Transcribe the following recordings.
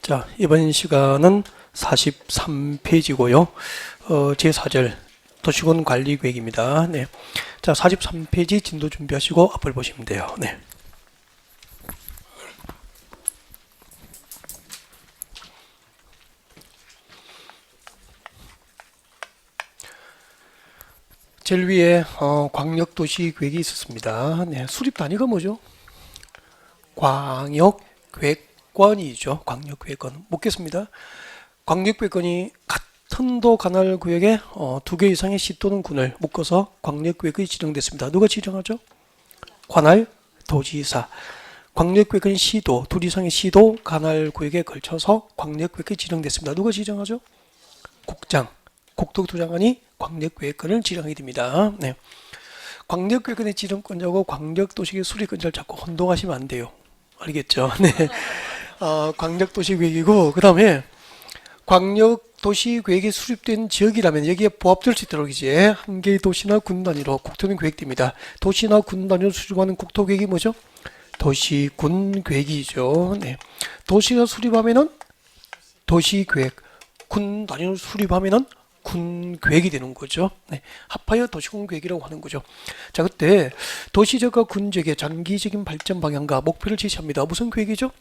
자, 이번 시간은 43페이지고요. 제4절 도시군 관리 계획입니다. 네. 자, 43페이지 진도 준비하시고 앞을 보시면 돼요. 네. 제일 위에 광역도시 계획이 있었습니다. 네. 수립 단위가 뭐죠? 광역계획권이죠. 광역계획권. 묻겠습니다. 광역계획권이 같은 도 관할 구역에 2개 이상의 시 또는 군을 묶어서 광역계획이 지정됐습니다. 누가 지정하죠? 관할 도지사. 광역계획은 시도, 2 이상의 시도 관할 구역에 걸쳐서 광역계획이 지정됐습니다. 누가 지정하죠? 국장. 국토부장관이 광역계획권을 지정하게 됩니다. 네. 광역계획권의 지정권자고 광역도시계획 수립권자를 자꾸 혼동하시면 안 돼요. 알겠죠? 네. 광역도시계획이고, 그 다음에 광역도시계획이 수립된 지역이라면 여기에 부합될 수 있도록 이제 한 개의 도시나 군 단위로 국토는 계획됩니다. 도시나 군 단위로 수립하는 국토계획이 뭐죠? 도시군 계획이죠. 네. 도시가 수립하면은 도시계획, 군 단위로 수립하면은 군 계획이 되는 거죠. 네. 합하여 도시군 계획이라고 하는 거죠. 자, 그때 도시적과 군적의 장기적인 발전 방향과 목표를 제시합니다. 무슨 계획이죠?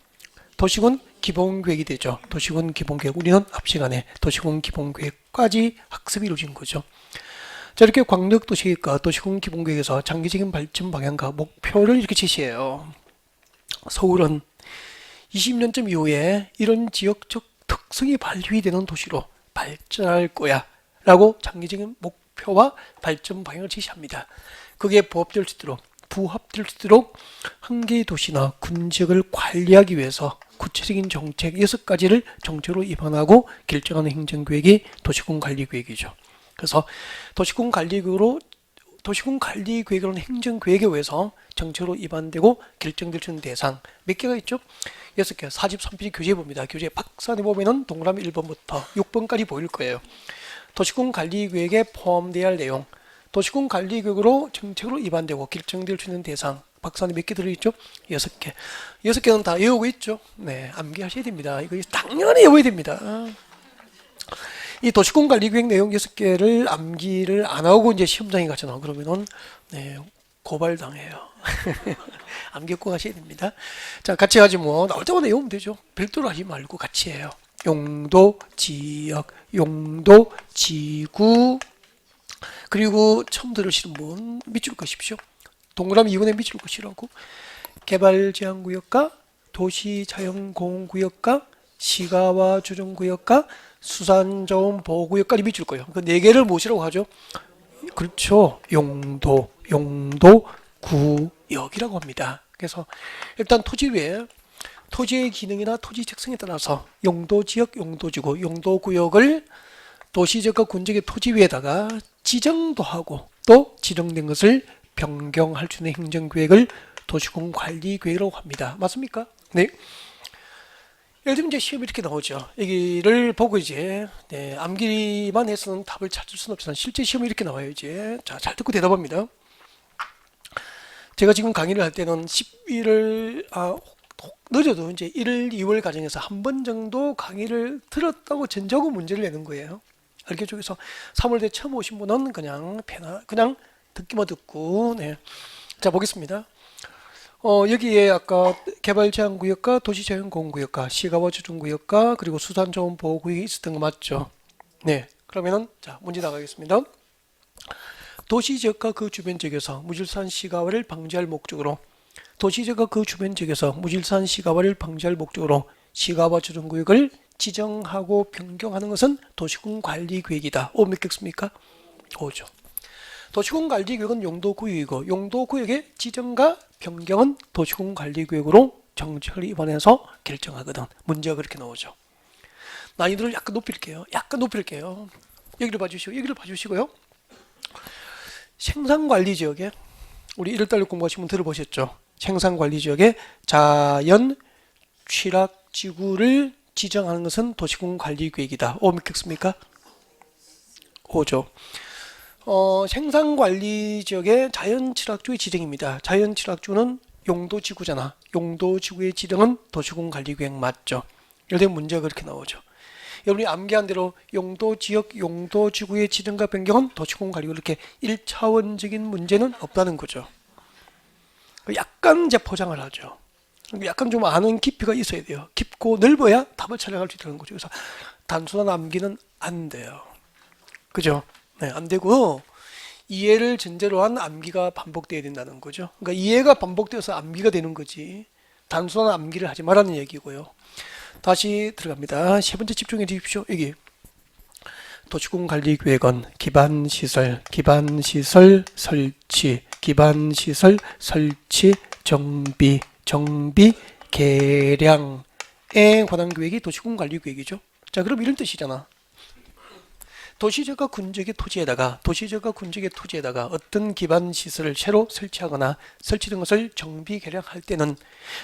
도시군 기본 계획이 되죠. 도시군 기본 계획. 우리는 앞 시간에 도시군 기본 계획까지 학습이 이루어진 거죠. 자, 이렇게 광역도시계획과 도시군 기본 계획에서 장기적인 발전 방향과 목표를 이렇게 제시해요. 서울은 20년쯤 이후에 이런 지역적 특성이 발휘되는 도시로 발전할 거야 라고 장기적인 목표와 발전 방향을 제시합니다. 그게 부합될 수 있도록 한 개의 도시나 군지역을 관리하기 위해서 구체적인 정책 6가지를 정책으로 입안하고 결정하는 행정계획이 도시군 관리계획이죠. 그래서 도시군 관리계획으로는 행정계획에 의해서 정책으로 입안되고 결정될 수 있는 대상 몇 개가 있죠? 6개. 43페이지 교재에 봅니다. 교재 박산에 보면은 동그라미 1번부터 6번까지 보일 거예요. 도시군 관리계획에 포함되어야 할 내용, 도시군 관리계획으로 정책으로 입안되고 결정될 수 있는 대상, 박산에 몇 개 들어있죠? 6개. 6개는 다 외우고 있죠? 네, 암기하셔야 됩니다. 이거 당연히 외워야 됩니다. 이 도시군 관리계획 내용 6개를 암기를 안 하고 이제 시험장에 가잖아. 그러면은, 네, 고발당해요. 암기고 가셔야 됩니다. 자, 같이 가지 뭐, 나올 때마다 외우면 되죠. 별도로 하지 말고 같이 해요. 용도, 지역, 용도, 지구, 그리고 처음 들으시는 분 밑줄 거십시오. 동그라미 2번에 밑줄 것이라고. 개발제한구역과 도시자연공원구역과 시가와 조정구역과 수산자원보호구역까지 밑줄 거예요. 그 4개를 무엇이라고 하죠? 그렇죠. 용도, 구역이라고 합니다. 그래서 일단 토지의 기능이나 토지 특성에 따라서 용도지역, 용도지구, 용도구역을 도시적과 군적의 토지 위에다가 지정도 하고 또 지정된 것을 변경할 수 있는 행정계획을 도시군 관리계획이라고 합니다. 맞습니까? 네. 예를 들면 이제 시험이 이렇게 나오죠. 여기를 보고 이제 암기만 해서는 답을 찾을 수는 없지만 실제 시험이 이렇게 나와요. 이제 자, 잘 듣고 대답합니다. 제가 지금 강의를 할 때는 11월 늦어도 이제 1월, 2월 과정에서 한 번 정도 강의를 들었다고 전자고 문제를 내는 거예요. 알겠죠? 그래서 3월에 처음 오신 분은 그냥 듣기만 듣고, 네. 자, 보겠습니다. 여기에 아까 개발제한구역과 도시자연공원구역과 시가와 조정구역과 그리고 수산자원보호구역이 있었던 거 맞죠? 네. 그러면은, 자, 문제 나가겠습니다. 도시지역과 그 주변 지역에서 무질서한 시가화를 방지할 목적으로 도시지역과 그 주변 지역에서 무질서한 시가화를 방지할 목적으로 시가와 조정구역을 지정하고 변경하는 것은 도시군 관리계획이다. 몇 개 씁니까? 5죠. 도시군 관리계획은 용도구역이고 용도구역의 지정과 변경은 도시군 관리계획으로 정책을 입안해서 결정하거든. 문제가 그렇게 나오죠. 난이도를 약간 높일게요. 여기를 봐주시고요. 생산관리지역에 우리 1월달에 공부하신 분 들어보셨죠? 생산관리지역에 자연 취락지구를 지정하는 것은 도시군 관리계획이다. 몇 개 씁니까? 5죠. 생산관리지역의 자연취락지구의 지정입니다. 자연취락지구는 용도지구잖아. 용도지구의 지정은 도시군 관리계획 맞죠? 이럴 때 문제가 그렇게 나오죠. 여러분이 암기한 대로 용도, 지역, 용도, 지구의 지정과 변경은 도시공 관리고 이렇게 1차원적인 문제는 없다는 거죠. 약간 이제 포장을 하죠. 약간 좀 아는 깊이가 있어야 돼요. 깊고 넓어야 답을 찾아갈 수 있다는 거죠. 그래서 단순한 암기는 안 돼요. 그죠? 네, 안 되고 이해를 전제로 한 암기가 반복돼야 된다는 거죠. 그러니까 이해가 반복되어서 암기가 되는 거지. 단순한 암기를 하지 말라는 얘기고요. 다시 들어갑니다. 세 번째 집중해 주십시오. 여기 도시공관리계획은 기반시설 설치, 기반시설 설치, 정비 개량에 관한 계획이 도시공관리계획이죠. 자, 그럼 이런 뜻이잖아. 도시적과 군적의 토지에다가 어떤 기반 시설을 새로 설치하거나 설치된 것을 정비 개량할 때는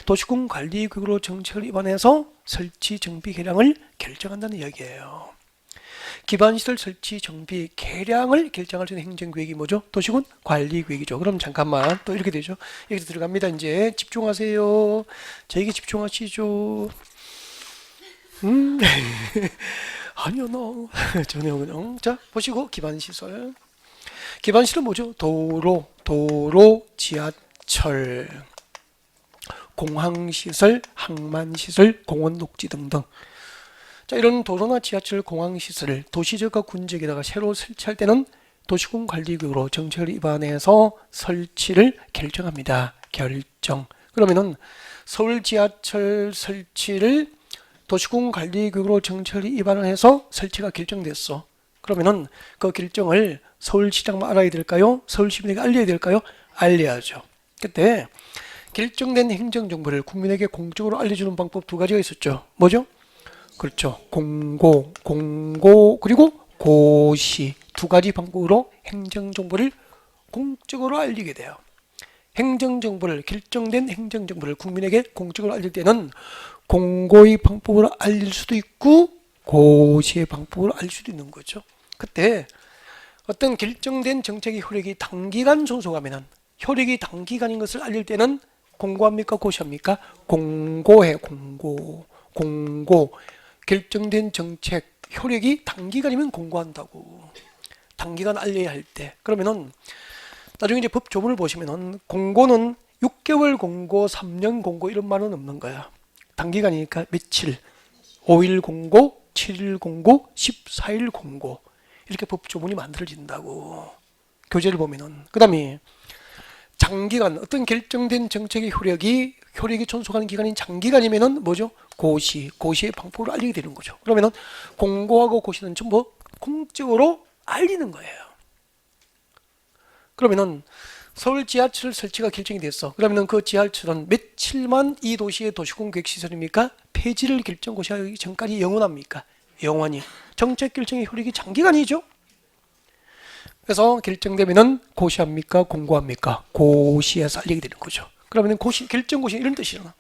도시공관리계획으로 정책을 위반해서 설치 정비 개량을 결정한다는 이야기예요. 기반시설 설치 정비 개량을 결정할 수 있는 행정계획이 뭐죠? 도시군 관리계획이죠. 그럼 잠깐만 또 이렇게 되죠. 여기서 들어갑니다. 이제 집중하세요. 저에게 집중하시죠. 아니요, 너. 전혀 그냥. 자, 보시고 기반시설. 기반시설은 뭐죠? 도로, 지하철, 공항시설, 항만시설, 공원, 녹지 등등. 자, 이런 도로나 지하철, 공항시설을 도시적과 군적에다가 새로 설치할 때는 도시군관리계획으로 정책을 위반해서 설치를 결정합니다. 결정. 그러면은 서울 지하철 설치를 도시군관리계획으로 정책을 위반을 해서 설치가 결정됐어. 그러면은 그 결정을 서울시장만 알아야 될까요? 서울시민에게 알려야 될까요? 알려야죠. 그때 결정된 행정정보를 국민에게 공적으로 알려주는 방법 두 가지가 있었죠. 뭐죠? 그렇죠. 공고, 그리고 고시 두 가지 방법으로 행정정보를 공적으로 알리게 돼요. 결정된 행정정보를 국민에게 공적으로 알릴 때는 공고의 방법으로 알릴 수도 있고 고시의 방법으로 알릴 수도 있는 거죠. 그때 어떤 결정된 정책의 효력이 단기간 존속하면은 효력이 단기간인 것을 알릴 때는 공고합니까? 고시합니까? 공고해. 공고. 결정된 정책 효력이 단기간이면 공고한다고. 단기간 알려야 할 때. 그러면은 나중에 이제 법 조문을 보시면은 공고는 6개월 공고, 3년 공고 이런 말은 없는 거야. 단기간이니까 며칠, 5일 공고, 7일 공고, 14일 공고 이렇게 법 조문이 만들어진다고. 교재를 보면은. 그 다음에 장기간, 어떤 결정된 정책의 효력이 존속하는 기간인 장기간이면은 뭐죠? 고시의 방법으로 알리게 되는 거죠. 그러면은 공고하고 고시는 전부 공적으로 알리는 거예요. 그러면은 서울 지하철 설치가 결정이 됐어. 그러면은 그 지하철은 며칠만 이 도시의 도시공 계획 시설입니까? 폐지를 결정 고시하기 전까지 영원합니까? 영원히. 정책 결정의 효력이 장기간이죠. 그래서 결정되면은 고시합니까? 공고합니까? 고시에서 알리게 되는 거죠. 그러면은 결정 고시 이런 뜻이잖아.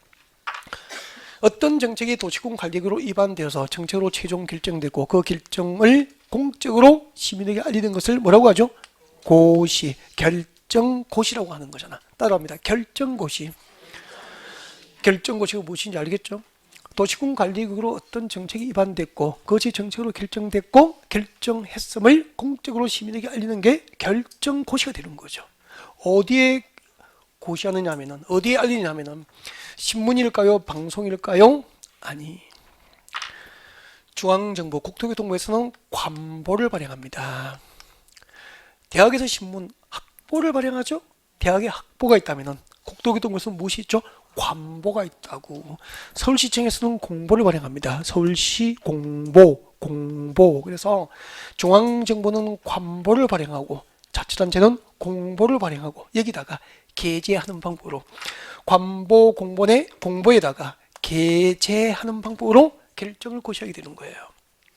어떤 정책이 도시공 관리계획으로 위반되어서 정책으로 최종 결정되고 그 결정을 공적으로 시민에게 알리는 것을 뭐라고 하죠? 고시, 결정고시라고 하는 거잖아. 따라합니다. 결정고시. 결정고시가 무엇인지 알겠죠? 도시군 관리계획으로 어떤 정책이 위반됐고 그것이 정책으로 결정됐고 결정했음을 공적으로 시민에게 알리는 게 결정고시가 되는 거죠. 어디에 고시하느냐 하면은 어디에 알리냐 하면은 신문일까요? 방송일까요? 아니. 중앙정부 국토교통부에서는 관보를 발행합니다. 대학에서 신문 학보를 발행하죠? 대학에 학보가 있다면은 국토교통부에서는 무엇이 있죠? 관보가 있다고. 서울시청에서는 공보를 발행합니다. 서울시 공보. 그래서 중앙정부는 관보를 발행하고 자치단체는 공보를 발행하고 여기다가 게재하는 방법으로 관보 공보에다가 게재하는 방법으로 결정을 고시하게 되는 거예요.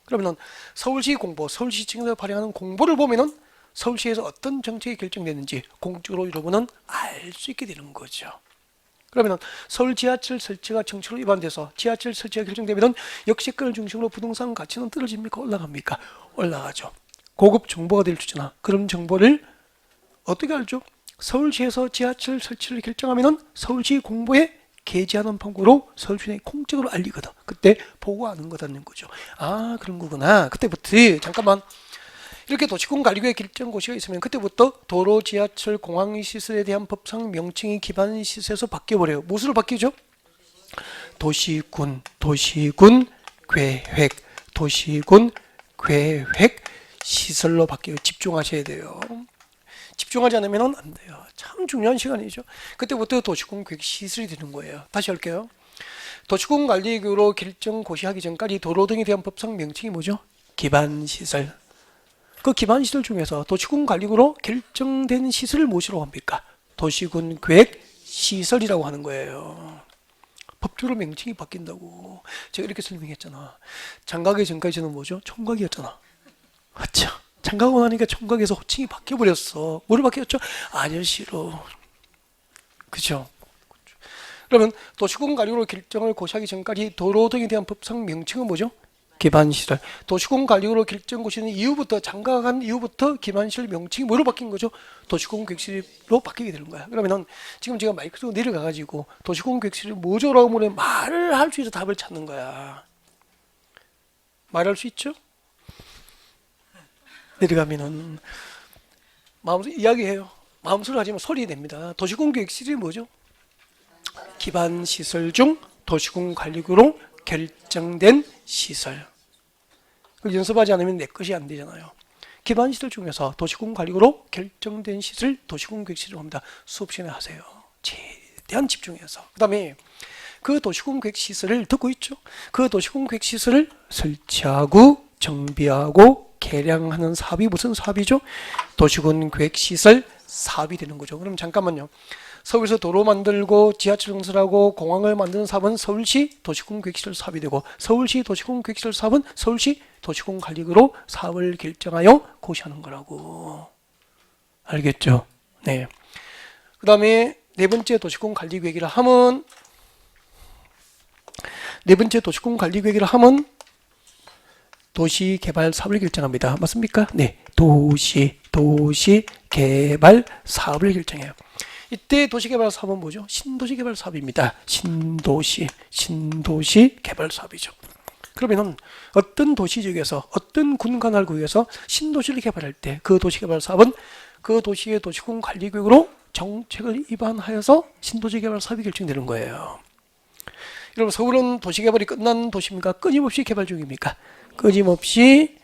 그러면은 서울시 공보, 서울시청에서 발행하는 공보를 보면은 서울시에서 어떤 정책이 결정됐는지 공적으로 여러분은 알 수 있게 되는 거죠. 그러면 서울 지하철 설치가 정책으로 위반돼서 지하철 설치가 결정되면 역세권을 중심으로 부동산 가치는 떨어집니까? 올라갑니까? 올라가죠. 고급 정보가 될 수 있잖아. 그런 정보를 어떻게 알죠? 서울시에서 지하철 설치를 결정하면 서울시 공보에 게재하는 방법으로 서울시내 공적으로 알리거든. 그때 보고하는 거다는 거죠. 아, 그런 거구나. 그때부터 잠깐만. 이렇게 도시군관리구역 결정고시가 있으면 그때부터 도로, 지하철, 공항 시설에 대한 법상 명칭이 기반 시설에서 바뀌어버려요. 무엇으로 바뀌죠? 도시군 계획, 도시군 계획 시설로 바뀌어요. 집중하셔야 돼요. 집중하지 않으면 안 돼요. 참 중요한 시간이죠. 그때부터 도시군 계획 시설이 되는 거예요. 다시 할게요. 도시군관리구역으로 결정 고시하기 전까지 도로 등에 대한 법상 명칭이 뭐죠? 기반 시설. 그 기반 시설 중에서 도시군 관리구로 결정된 시설을 무엇이라고 합니까? 도시군 계획 시설이라고 하는 거예요. 법조로 명칭이 바뀐다고. 제가 이렇게 설명했잖아. 장가기 전까지는 뭐죠? 총각이었잖아. 맞죠? 장가고 나니까 총각에서 호칭이 바뀌어버렸어. 뭐로 바뀌었죠? 아저씨로. 그죠? 그러면 도시군 관리구로 결정을 고시하기 전까지 도로 등에 대한 법상 명칭은 뭐죠? 기반시설. 도시군 관리구로 결정고시는 이후부터 장가간 이후부터 기반시설 명칭이 뭐로 바뀐 거죠? 도시군 계획시설로 바뀌게 되는 거야. 그러면은 지금 제가 마이크로 내려가가지고 도시군 계획시설 뭐죠라고 물으면 말을 할 수 있어 답을 찾는 거야. 말할 수 있죠? 내려가면은 마음속으로 이야기해요. 마음속으로 하지만 소리 냅니다. 도시군 계획시설이 뭐죠? 기반시설 중 도시군 관리구로 결정된 시설. 그걸 연습하지 않으면 내 것이 안 되잖아요. 기반 시설 중에서 도시군 관리구로 결정된 시설 도시군 계획시설을 합니다. 수업 시간에 하세요. 최대한 집중해서. 그 다음에 그 도시군 계획시설을 듣고 있죠. 그 도시군 계획시설을 설치하고 정비하고 개량하는 사업이 무슨 사업이죠? 도시군 계획시설 사업이 되는 거죠. 그럼 잠깐만요. 서울에서 도로 만들고 지하철 건설하고 공항을 만드는 사업은 서울시 도시군 계획시설 사업이 되고 서울시 도시군 계획시설 사업은 서울시 도시군 관리구로 사업을 결정하여 고시하는 거라고. 알겠죠? 네. 그 다음에 네 번째 도시군 관리 계획이라 하면 도시 개발 사업을 결정합니다. 맞습니까? 네. 도시 개발 사업을 결정해요. 이때 도시개발 사업은 뭐죠? 신도시 개발 사업입니다. 신도시 개발 사업이죠. 그러면은 어떤 도시 지역에서 어떤 군 관할 구역에서 신도시를 개발할 때 그 도시개발 사업은 그 도시의 도시군 관리구역으로 정책을 위반하여서 신도시 개발 사업이 결정되는 거예요. 여러분 서울은 도시개발이 끝난 도시입니까? 끊임없이 개발 중입니까? 끊임없이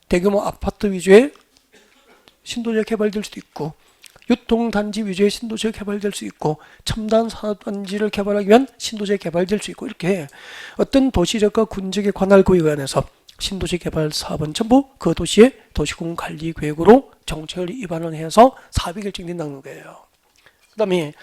대규모 아파트 위주의 신도시가 개발될 수도 있고 유통단지 위주의 신도시가 개발될 수 있고 첨단 산업단지를 개발하기 위한 신도시가 개발될 수 있고 이렇게 어떤 도시적과 군적의 관할 구역 안에서 신도시 개발 사업은 전부 그 도시의 도시군 관리 계획으로 정책을 위반을 해서 사업이 결정된다는 거예요. 그 다음에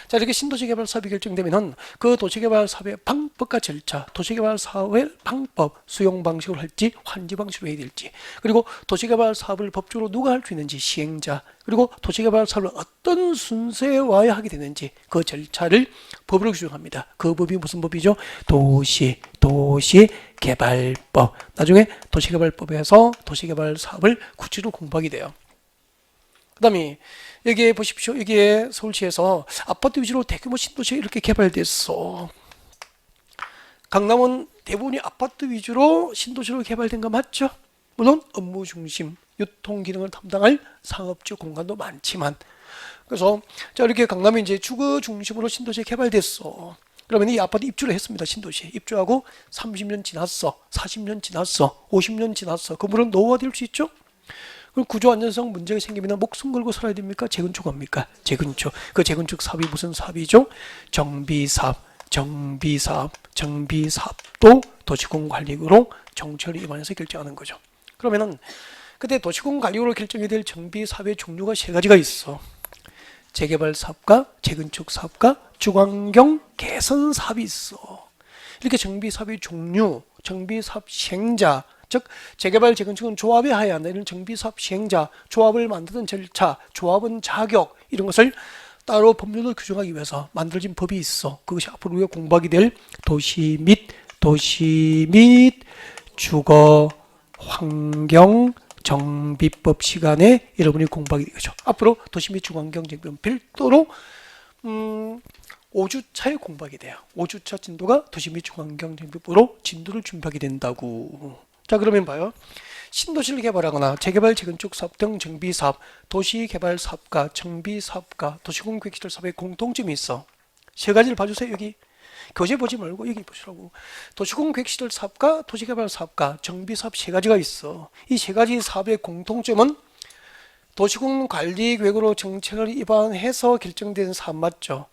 자 이렇게 신도시 개발 사업이 결정되면은 그 도시 개발 사업의 방법과 절차, 도시 개발 사업의 방법, 수용 방식으로 할지 환지 방식으로 해야 될지, 그리고 도시 개발 사업을 법적으로 누가 할 수 있는지 시행자, 그리고 도시 개발 사업을 어떤 순서에 와야 하게 되는지 그 절차를 법으로 규정합니다. 그 법이 무슨 법이죠? 도시개발법. 나중에 도시개발법에서 도시개발 사업을 구체적으로 공부하게 돼요. 그 다음에 여기에 보십시오. 여기에 서울시에서 아파트 위주로 대규모 신도시가 이렇게 개발됐어. 강남은 대부분이 아파트 위주로 신도시로 개발된 거 맞죠? 물론 업무 중심, 유통 기능을 담당할 상업적 공간도 많지만 그래서 자 이렇게 강남이 이제 주거 중심으로 신도시가 개발됐어. 그러면 이 아파트 입주를 했습니다. 신도시에 입주하고 30년 지났어, 40년 지났어, 50년 지났어. 건물은 노후화될 수 있죠? 그럼 구조 안전성 문제가 생기면 목숨 걸고 살아야 됩니까? 재건축합니까? 재건축. 그 재건축 사업이 무슨 사업이죠? 정비사업도 도시군 관리구로 정책을 위반해서 결정하는 거죠. 그러면은 그때 도시군 관리구로 결정이 될 정비 사업의 종류가 세 가지가 있어. 재개발 사업과 재건축 사업과 주거환경 개선 사업이 있어. 이렇게 정비 사업의 종류, 정비 사업 시행자, 즉 재개발 재건축은 조합에 하야 한다. 이런 정비사업 시행자, 조합을 만드는 절차, 조합은 자격 이런 것을 따로 법률로 규정하기 위해서 만들어진 법이 있어. 그것이 앞으로 우리가 공부하게 될 도시 및 주거 환경 정비법 시간에 여러분이 공부하게 되죠. 앞으로 도시 및 주거 환경 정비는 별도로 5주차에 공부하게 돼요. 5주차 진도가 도시 및 중앙경제부로 진도를 준비하게 된다고. 자, 그러면 봐요. 신도시를 개발하거나 재개발, 재건축 사업 등 정비 사업, 도시 개발 사업과 정비 사업과 도시공획시설 사업의 공통점이 있어. 세 가지를 봐주세요. 여기 교재 보지 말고 여기 보시라고. 도시공획시설 사업과 도시개발 사업과 정비 사업 세 가지가 있어. 이 세 가지 사업의 공통점은 도시군관리계획으로 정책을 입안해서 결정된 사업 맞죠?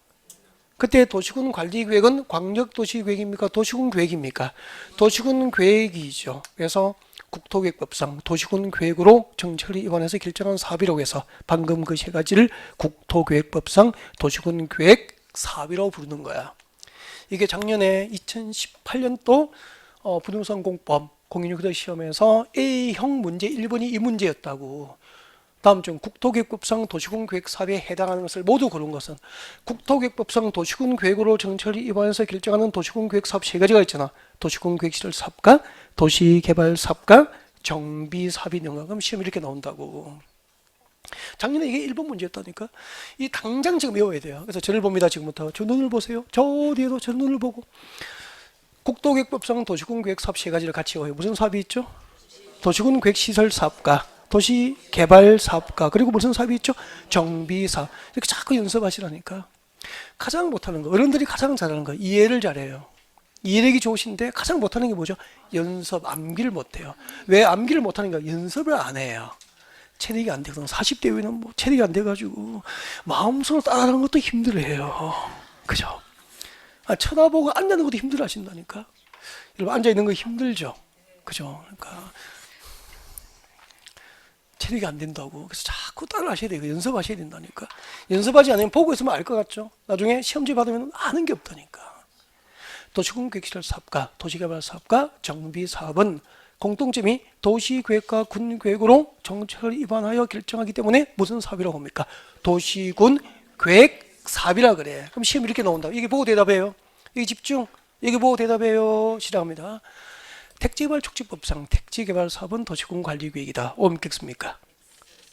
그때 도시군관리계획은 광역도시계획입니까? 도시군계획입니까? 도시군계획이죠. 그래서 국토계획법상 도시군계획으로 정책을 입안해서 결정한 사업이라고 해서 방금 그 세 가지를 국토계획법상 도시군계획 사업이라고 부르는 거야. 이게 작년에 2018년도 부동산 공법 공인중개사 시험에서 A형 문제 1번이 이 문제였다고. 다음 중 국토계획법상 도시군계획 사업에 해당하는 것을 모두 고른 것은 국토계획법상 도시군계획으로 정책을 입안해서 결정하는 도시군계획 사업 세 가지가 있잖아. 도시군계획시설 사업과 도시개발 사업과 정비 사업이 있는 거. 그럼 시험 이렇게 나온다고. 작년에 이게 1번 문제였다니까. 이 당장 지금 외워야 돼요. 그래서 저를 봅니다. 지금부터 저 눈을 보세요. 저 뒤에도 저 눈을 보고. 국토계획법상 도시군계획 사업 세 가지를 같이 외워요. 무슨 사업이 있죠? 도시군계획시설 사업과 도시개발 사업과 그리고 무슨 사업이 있죠? 정비사업. 이렇게 자꾸 연습하시라니까. 가장 못하는 거, 어른들이 가장 잘하는 거, 이해를 잘해요. 이해력이 좋으신데 가장 못하는 게 뭐죠? 연습, 암기를 못해요. 왜 암기를 못하는가? 연습을 안 해요. 체력이 안 되거든. 40대 이후에는 뭐 체력이 안 돼가지고 마음속으로 따라가는 것도 힘들어해요. 그죠? 쳐다보고 앉는 것도 힘들어 하신다니까. 여러분 앉아있는 거 힘들죠? 그죠? 그러니까 체력이 안 된다고. 그래서 자꾸 따라 하셔야 돼요. 연습하셔야 된다니까. 연습하지 않으면 보고 있으면 알 것 같죠? 나중에 시험지 받으면 아는 게 없다니까. 도시공획시설 사업과 도시개발 사업과 정비 사업은 공통점이 도시계획과 군계획으로 정책을 입안하여 결정하기 때문에 무슨 사업이라고 합니까? 도시군계획 사업이라 그래. 그럼 시험 이렇게 나온다. 이게 보고 대답해요. 여기 집중. 여기 보고 대답해요. 시작합니다. 택지개발 촉진법상 택지개발 사업은 도시군관리계획이다. O 믿겠습니까?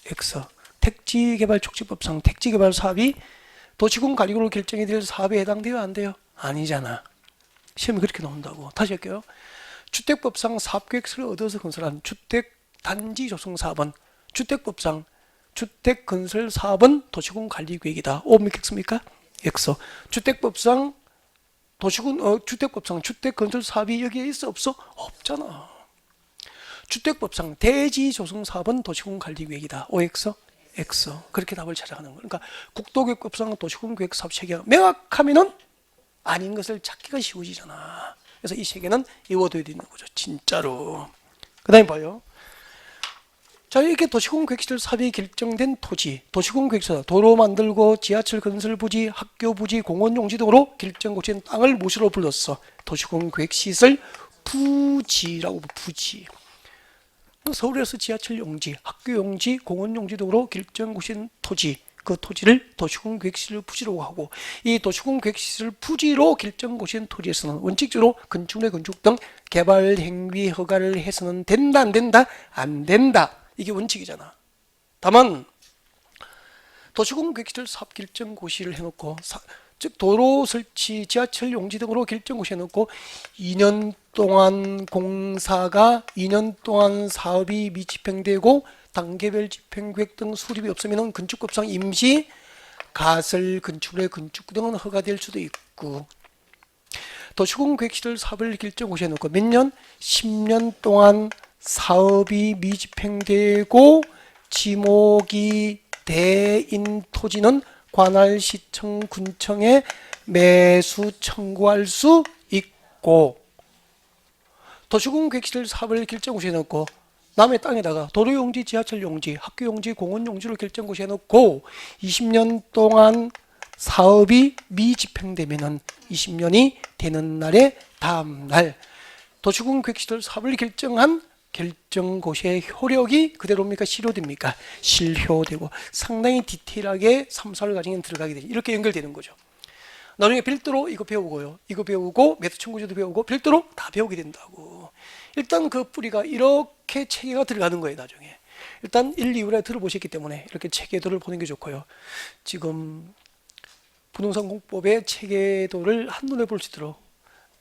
X. 택지개발 촉진법상 택지개발 사업이 도시군관리계획으로 결정이 될 사업에 해당돼요? 안 돼요? 아니잖아. 시험이 그렇게 나온다고. 다시 할게요. 주택법상 사업계획서를 얻어서 건설한 주택단지 조성 사업은 주택법상 주택건설 사업은 도시군관리계획이다. O 믿겠습니까? X. 주택법상 주택법상 주택건설 사업이 여기에 있어 없어? 없잖아. 주택법상 대지 조성 사업은 도시군관리계획이다. OX? X. 그렇게 답을 찾아가는 거야. 그러니까 국토계획법상 도시군계획 사업 체계가 명확하면은 아닌 것을 찾기가 쉬워지잖아. 그래서 이 세 개는 외워둬야 되는 거죠. 진짜로. 그 다음에 봐요. 자, 이렇게 도시공획시설 사업이 결정된 토지, 도시공획시설, 도로 만들고 지하철 건설 부지, 학교 부지, 공원 용지 등으로 결정고시된 땅을 무엇으로 불렀어? 도시공획시설 부지라고. 부지. 서울에서 지하철 용지, 학교 용지, 공원 용지 등으로 결정고시된 토지, 그 토지를 도시공획시설 부지라고 하고, 이 도시공획시설 부지로 결정고시된 토지에서는 원칙적으로 건축물 건축 등 개발 행위 허가를 해서는 된다, 안 된다? 안 된다. 이게 원칙이잖아. 다만 도시공획시설 사업 결정고시를 해놓고 즉 도로 설치, 지하철 용지 등으로 결정고시 해놓고 2년 동안 공사가 2년 동안 사업이 미집행되고 단계별 집행계획 등 수립이 없으면 건축법상 임시 가설 건축물의 건축 등은 허가될 수도 있고, 도시공획시설 사업을 결정고시해 놓고 몇 년? 10년 동안 사업이 미집행되고 지목이 대인 토지는 관할시청 군청에 매수 청구할 수 있고, 도시공획시설 사업을 결정고시해 놓고 남의 땅에다가 도로용지, 지하철용지, 학교용지, 공원용지로 결정고시해 놓고 20년 동안 사업이 미집행되면은 20년이 되는 날에 다음 날 도시공획시설 사업을 결정한 결정고시의 효력이 그대로입니까? 실효됩니까? 실효되고 상당히 디테일하게 3, 4월 과정에 들어가게 되죠. 이렇게 연결되는 거죠. 나중에 별도로 이거 배우고요. 이거 배우고 매수 청구제도 배우고 별도로 다 배우게 된다고. 일단 그 뿌리가 이렇게 체계가 들어가는 거예요. 나중에. 일단 1, 2월에 들어보셨기 때문에 이렇게 체계도를 보는 게 좋고요. 지금 부동산 공법의 체계도를 한눈에 볼 수 있도록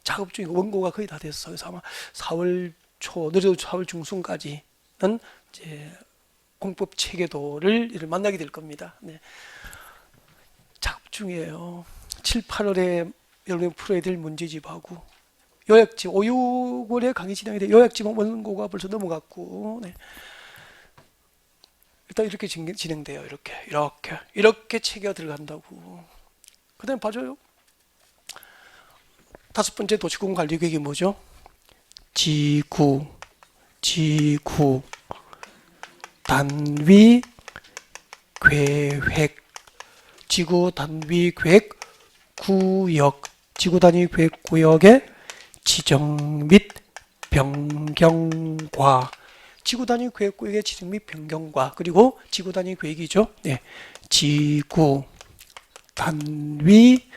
작업 중이고 원고가 거의 다 됐어. 그래서 아마 4월 초, 늦어도 4월 중순까지는 이제 공법 체계도를 만나게 될 겁니다. 네. 작업 중이에요. 7, 8월에 여러분이 풀어야 될 문제집하고 요약집 5, 6월에 강의 진행이 요약집 원고가 벌써 넘어갔고 네. 일단 이렇게 진행돼요. 이렇게 체계가 들어간다고. 그 다음에 봐줘요. 5번째 도시공 관리 계획이 뭐죠? 지구 단위 계획, 지구 단위 계획 구역, 지구 단위 계획 구역의 지정 및 변경과, 지구 단위 계획 구역의 지정 및 변경과, 그리고 지구 단위 계획이죠. 네. 지구 단위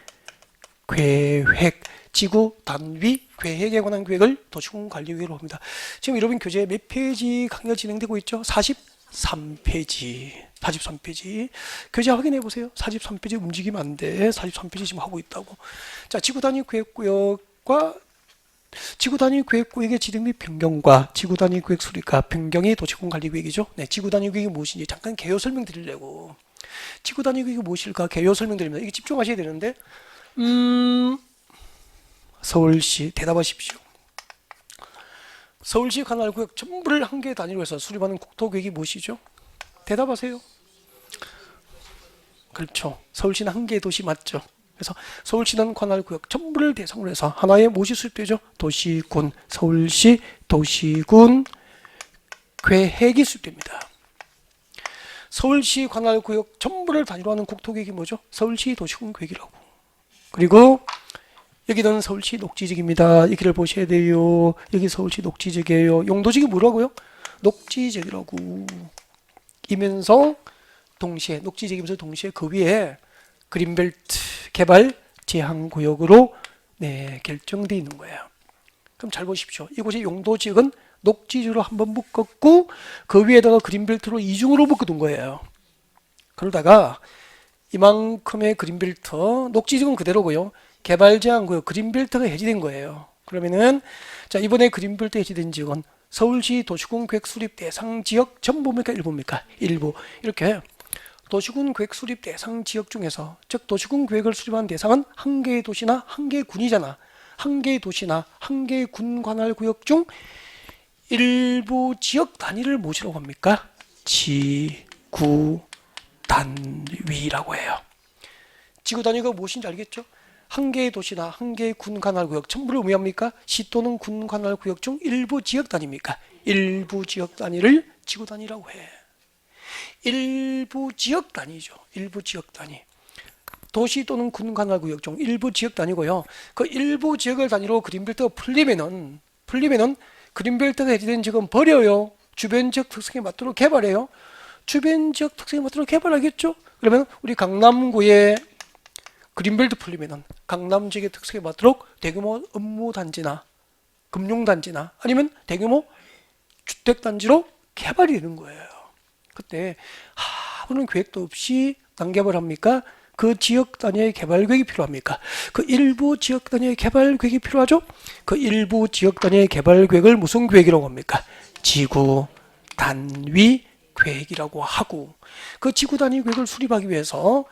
계획, 지구 단위 계획에 관한 계획을 도시공 관리 계획으로 합니다. 지금 여러분 교재 몇 페이지 강의가 진행되고 있죠? 43페이지. 43페이지. 교재 확인해 보세요. 43페이지 움직이면 안 돼. 43페이지 지금 하고 있다고. 자, 지구 단위 계획 구역과 지구 단위 계획 구역의 지정 및 변경과 지구 단위 계획 수립과 변경이 도시공 관리 계획이죠. 네, 지구 단위 계획이 무엇인지 잠깐 개요 설명드리려고. 지구 단위 계획이 무엇일까? 개요 설명드립니다. 이게 집중하셔야 되는데. 서울시 대답하십시오. 서울시 관할 구역 전부를 한 개 단위로 해서 수립하는 국토계획이 무엇이죠? 대답하세요. 그렇죠. 서울시는 한 개의 도시 맞죠? 그래서 서울시는 관할 구역 전부를 대상으로 해서 하나의 무엇이 수립되죠? 도시군, 서울시 도시군 계획이 수립됩니다. 서울시 관할 구역 전부를 단위로 하는 국토계획이 뭐죠? 서울시 도시군 계획이라고. 그리고 여기는 서울시 녹지지역입니다. 여기를 보셔야 돼요. 여기 서울시 녹지지역이에요. 용도지역이 뭐라고요? 녹지지역이라고. 이면서 동시에 녹지지역이면서 동시에 그 위에 그린벨트 개발 제한구역으로 네, 결정되어 있는 거예요. 그럼 잘 보십시오. 이곳의 용도지역은 녹지지역으로 한번 묶었고 그 위에다가 그린벨트로 이중으로 묶어둔 거예요. 그러다가 이만큼의 그린벨트, 녹지지역은 그대로고요. 개발 제한구역 그린벨트가 해지된 거예요. 그러면은 자, 이번에 그린벨트 해지된 지역은 서울시 도시군 계획 수립 대상 지역 전부입니까? 일부입니까? 일부. 이렇게 도시군 계획 수립 대상 지역 중에서, 즉 도시군 계획을 수립한 대상은 한 개의 도시나 한 개의 군이잖아. 한 개의 도시나 한 개의 군 관할 구역 중 일부 지역 단위를 무엇이라고 합니까? 지구 단위라고 해요. 지구 단위가 무엇인지 알겠죠? 한 개의 도시나 한 개의 군 관할 구역 전부를 의미합니까? 시 또는 군 관할 구역 중 일부 지역 단위입니까? 일부 지역 단위를 지구 단위라고 해. 일부 지역 단위죠. 일부 지역 단위. 도시 또는 군 관할 구역 중 일부 지역 단위고요. 그 일부 지역을 단위로 그린벨트가 풀리면은 그린벨트가 해제된 지역은 버려요. 주변 지역 특성에 맞도록 개발해요. 주변 지역 특성에 맞도록 개발하겠죠? 그러면 우리 강남구에 그린벨트 풀리면은 강남 지역의 특성에 맞도록 대규모 업무단지나 금융단지나 아니면 대규모 주택단지로 개발이 되는 거예요. 그때 아무런 계획도 없이 난개발합니까? 그 지역 단위의 개발 계획이 필요합니까? 그 일부 지역 단위의 개발 계획이 필요하죠? 그 일부 지역 단위의 개발 계획을 무슨 계획이라고 합니까? 지구 단위 계획이라고 하고, 그 지구 단위 계획을 수립하기 위해서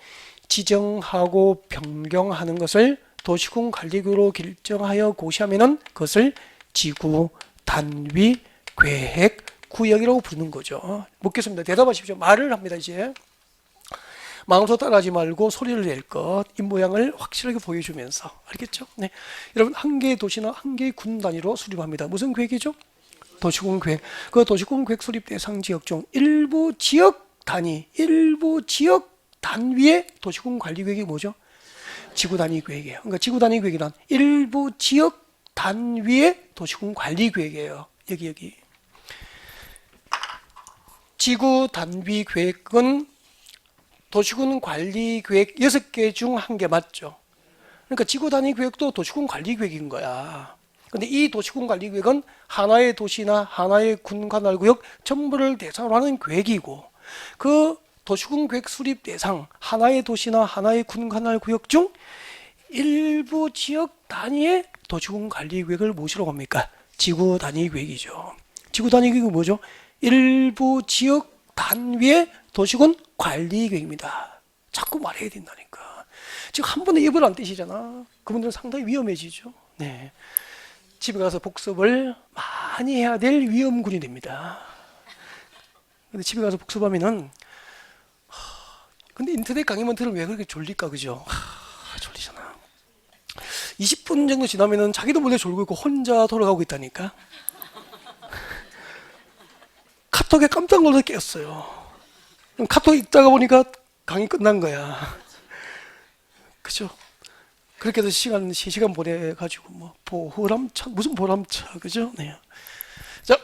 지정하고 변경하는 것을 도시군 관리구로 결정하여 고시하면은 그것을 지구 단위 계획 구역이라고 부르는 거죠. 묻겠습니다. 대답하십시오. 말을 합니다. 이제 마음속 따라하지 말고 소리를 낼 것, 입 모양을 확실하게 보여주면서. 알겠죠? 네. 여러분, 한 개의 도시나 한 개의 군 단위로 수립합니다. 무슨 계획이죠? 도시군 계획. 그 도시군 계획 수립 대상 지역 중 일부 지역 단위, 일부 지역 단위의 도시군 관리 계획이 뭐죠? 지구 단위 계획이에요. 그러니까 지구 단위 계획이란 일부 지역 단위의 도시군 관리 계획이에요. 여기. 지구 단위 계획은 도시군 관리 계획 6개 중 1개 맞죠? 그러니까 지구 단위 계획도 도시군 관리 계획인 거야. 근데 이 도시군 관리 계획은 하나의 도시나 하나의 군 관할 구역 전부를 대상으로 하는 계획이고, 그 도시군 계획 수립 대상 하나의 도시나 하나의 군 관할 구역 중 일부 지역 단위의 도시군 관리 계획을 무엇이라고 합니까? 지구 단위 계획이죠. 지구 단위 계획은 뭐죠? 일부 지역 단위의 도시군 관리 계획입니다. 자꾸 말해야 된다니까. 지금 한 번에 입을 안 떼시잖아. 그분들은 상당히 위험해지죠. 네. 집에 가서 복습을 많이 해야 될 위험군이 됩니다. 근데 집에 가서 복습하면은 근데 인터넷 강의만 들으면 왜 그렇게 졸릴까, 그죠? 졸리잖아. 20분 정도 지나면은 자기도 몰래 졸고 있고 혼자 돌아가고 있다니까. 카톡에 깜짝 놀라서 깼어요. 카톡 읽다가 보니까 강의 끝난 거야. 그죠? 그렇게 해서 3시간 보내가지고 뭐 보람차 무슨 보람차, 그죠? 네. 자,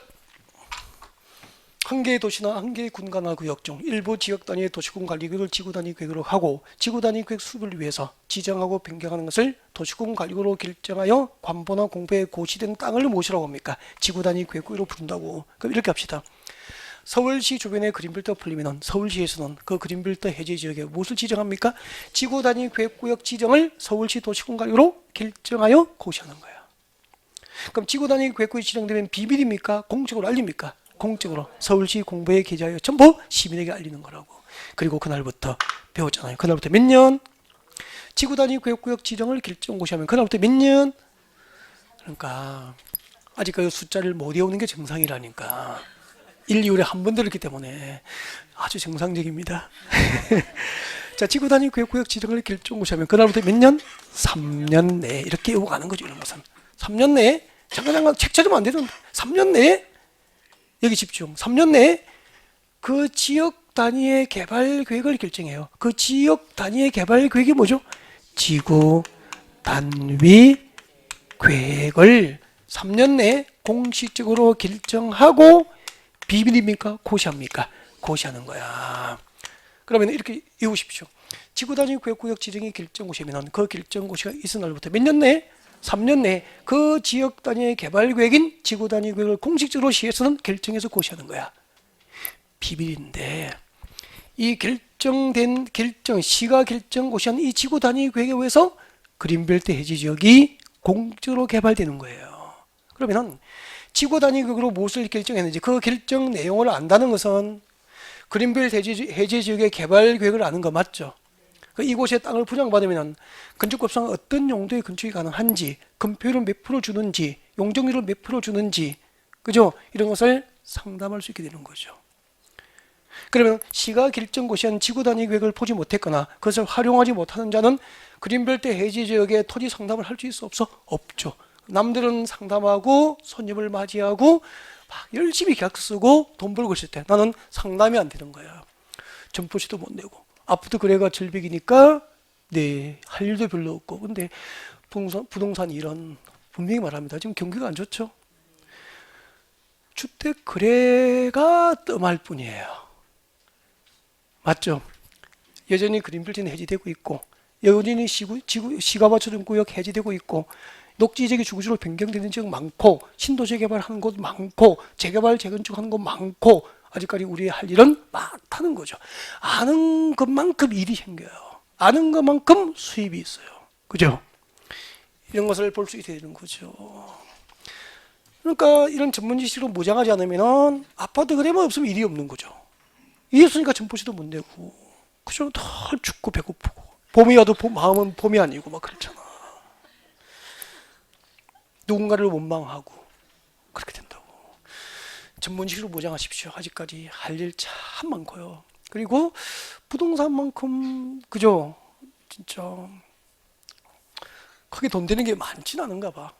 한 개의 도시나 한 개의 군 관할 구역 중 일부 지역 단위의 도시군 관리 계획을 지구 단위 계획으로 하고 지구 단위 계획 수립을 위해서 지정하고 변경하는 것을 도시군 관리구로 결정하여 관보나 공부에 고시된 땅을 무엇이라고 합니까? 지구 단위 계획구로 부른다고. 그럼 이렇게 합시다. 서울시 주변의 그린벨트 풀리면 서울시에서는 그 그린벨트 해제 지역에 무엇을 지정합니까? 지구 단위 계획구역 지정을 서울시 도시군 관리구로 결정하여 고시하는 거야. 그럼 지구 단위 계획구역이 지정되면 비밀입니까? 공적으로 알립니까? 공적으로 서울시 공부에 게재하여 전부 시민에게 알리는 거라고. 그리고 그날부터 배웠잖아요. 그날부터 몇 년? 지구 단위 계획구역 지정을 결정 고시하면 그날부터 몇 년? 그러니까 아직까지 숫자를 못 외우는 게 정상이라니까. 1, 2월에 한 번 들었기 때문에 아주 정상적입니다. 자, 지구 단위 계획구역 지정을 결정 고시하면 그날부터 몇 년? 3년 내에 이렇게 외워가는 거죠. 이런 것은 3년 내에 잠깐 책 찾으면 안 되는데 3년 내에 여기 집중. 3년 내에 그 지역 단위의 개발 계획을 결정해요. 그 지역 단위의 개발 계획이 뭐죠? 지구 단위 계획을 3년 내에 공식적으로 결정하고 비밀입니까? 고시합니까? 고시하는 거야. 그러면 이렇게 외우십시오. 지구 단위 계획구역 지정이 결정 고시면 그 결정 고시가 있은 날부터 몇 년 내에? 3년 내에 그 지역 단위의 개발 계획인 지구 단위 계획을 공식적으로 시에서는 결정해서 고시하는 거야. 비밀인데 이 시가 결정 고시한 이 지구 단위 계획에 의해서 그린벨트 해제 지역이 공적으로 개발되는 거예요. 그러면 지구 단위 계획으로 무엇을 결정했는지 그 결정 내용을 안다는 것은 그린벨트 해제 지역의 개발 계획을 아는 거 맞죠? 이곳에 땅을 분양받으면 건축법상 어떤 용도의 건축이 가능한지, 건폐율은 몇 프로 주는지, 용적률은 몇 프로 주는지, 그죠? 이런 것을 상담할 수 있게 되는 거죠. 그러면 시가 결정 고시한 지구 단위 계획을 보지 못했거나 그것을 활용하지 못하는 자는 그린벨트 해제 지역의 토지 상담을 할 수 있어 없어? 없죠. 남들은 상담하고 손님을 맞이하고 막 열심히 계약서 쓰고 돈 벌고 있을 때 나는 상담이 안 되는 거야. 점포시도 못 내고. 아파트 거래가 절벽이니까 네, 할 일도 별로 없고. 근데 부동산 이런 분명히 말합니다. 지금 경기가 안 좋죠. 주택 거래가 뜸할 뿐이에요. 맞죠? 여전히 그린벨트는 해제되고 있고 여전히 시가 맞춰준 구역 해제되고 있고 녹지 지역이 주거지로 변경되는 지역 많고 신도시 개발하는 곳 많고 재개발 재건축하는 곳 많고 아직까지 우리 할 일은 많다는 거죠. 아는 것만큼 일이 생겨요. 아는 것만큼 수입이 있어요. 그죠? 이런 것을 볼 수 있어야 되는 거죠. 그러니까 이런 전문 지식으로 무장하지 않으면 아파트 거래만 없으면 일이 없는 거죠. 일이 없으니까 점포시도 못 내고 그죠? 더 춥고 배고프고 봄이 와도 마음은 봄이 아니고 막 그렇잖아. 누군가를 원망하고 그렇게 된다고. 전문직으로 무장하십시오. 아직까지 할 일 참 많고요. 그리고 부동산만큼 그죠? 진짜 크게 돈 되는 게 많진 않은가 봐.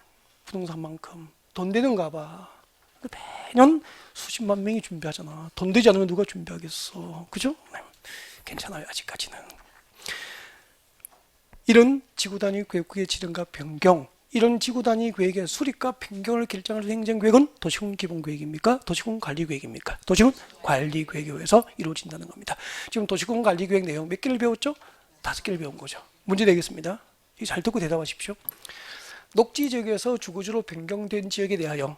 부동산만큼 돈 되는가 봐. 매년 수십만 명이 준비하잖아. 돈 되지 않으면 누가 준비하겠어. 그죠? 네. 괜찮아요. 아직까지는. 이런 지구 단위 계획구의 지정과 변경 이런 지구 단위 계획의 수립과 변경을 결정할 행정계획은 도시군 기본계획입니까? 도시군 관리계획입니까? 도시군 관리계획에 의해서 이루어진다는 겁니다. 지금 도시군 관리계획 내용 몇 개를 배웠죠? 5개를 배운 거죠. 문제 내겠습니다. 잘 듣고 대답하십시오. 녹지 지역에서 주거지로 변경된 지역에 대하여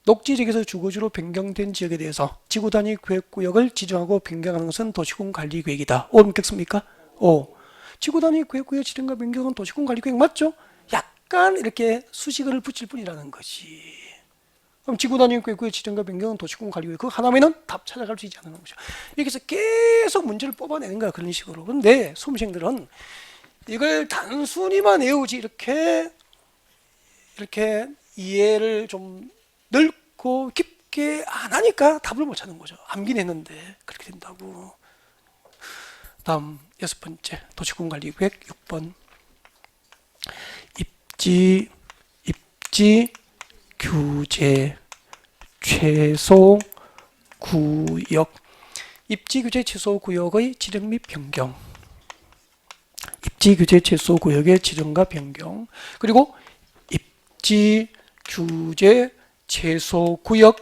녹지 지역에서 주거지로 변경된 지역에 대해서 지구 단위 계획구역을 지정하고 변경하는 것은 도시군 관리 계획이다. 오, 믿겠습니까? 오. 지구 단위 계획구역 지정과 변경은 도시군 관리 계획 맞죠? 약간 이렇게 수식어를 붙일 뿐이라는 것이. 그럼 지구 단위 계획구역 지정과 변경은 도시군 관리 계획. 그 하나면은 답 찾아갈 수 있지 않는 거죠. 이렇게 해서 계속 문제를 뽑아내는 거야. 그런 식으로. 근데 수험생들은 이걸 단순히만 외우지 이렇게 이해를 좀 넓고 깊게 안 하니까 답을 못 찾는 거죠. 암긴 했는데 그렇게 된다고. 다음 6번째 도시군관리계획 6번 입지 규제 최소 구역. 입지 규제 최소 구역의 지정 및 변경. 입지 규제 최소 구역의 지정과 변경. 그리고 입지 규제 최소 구역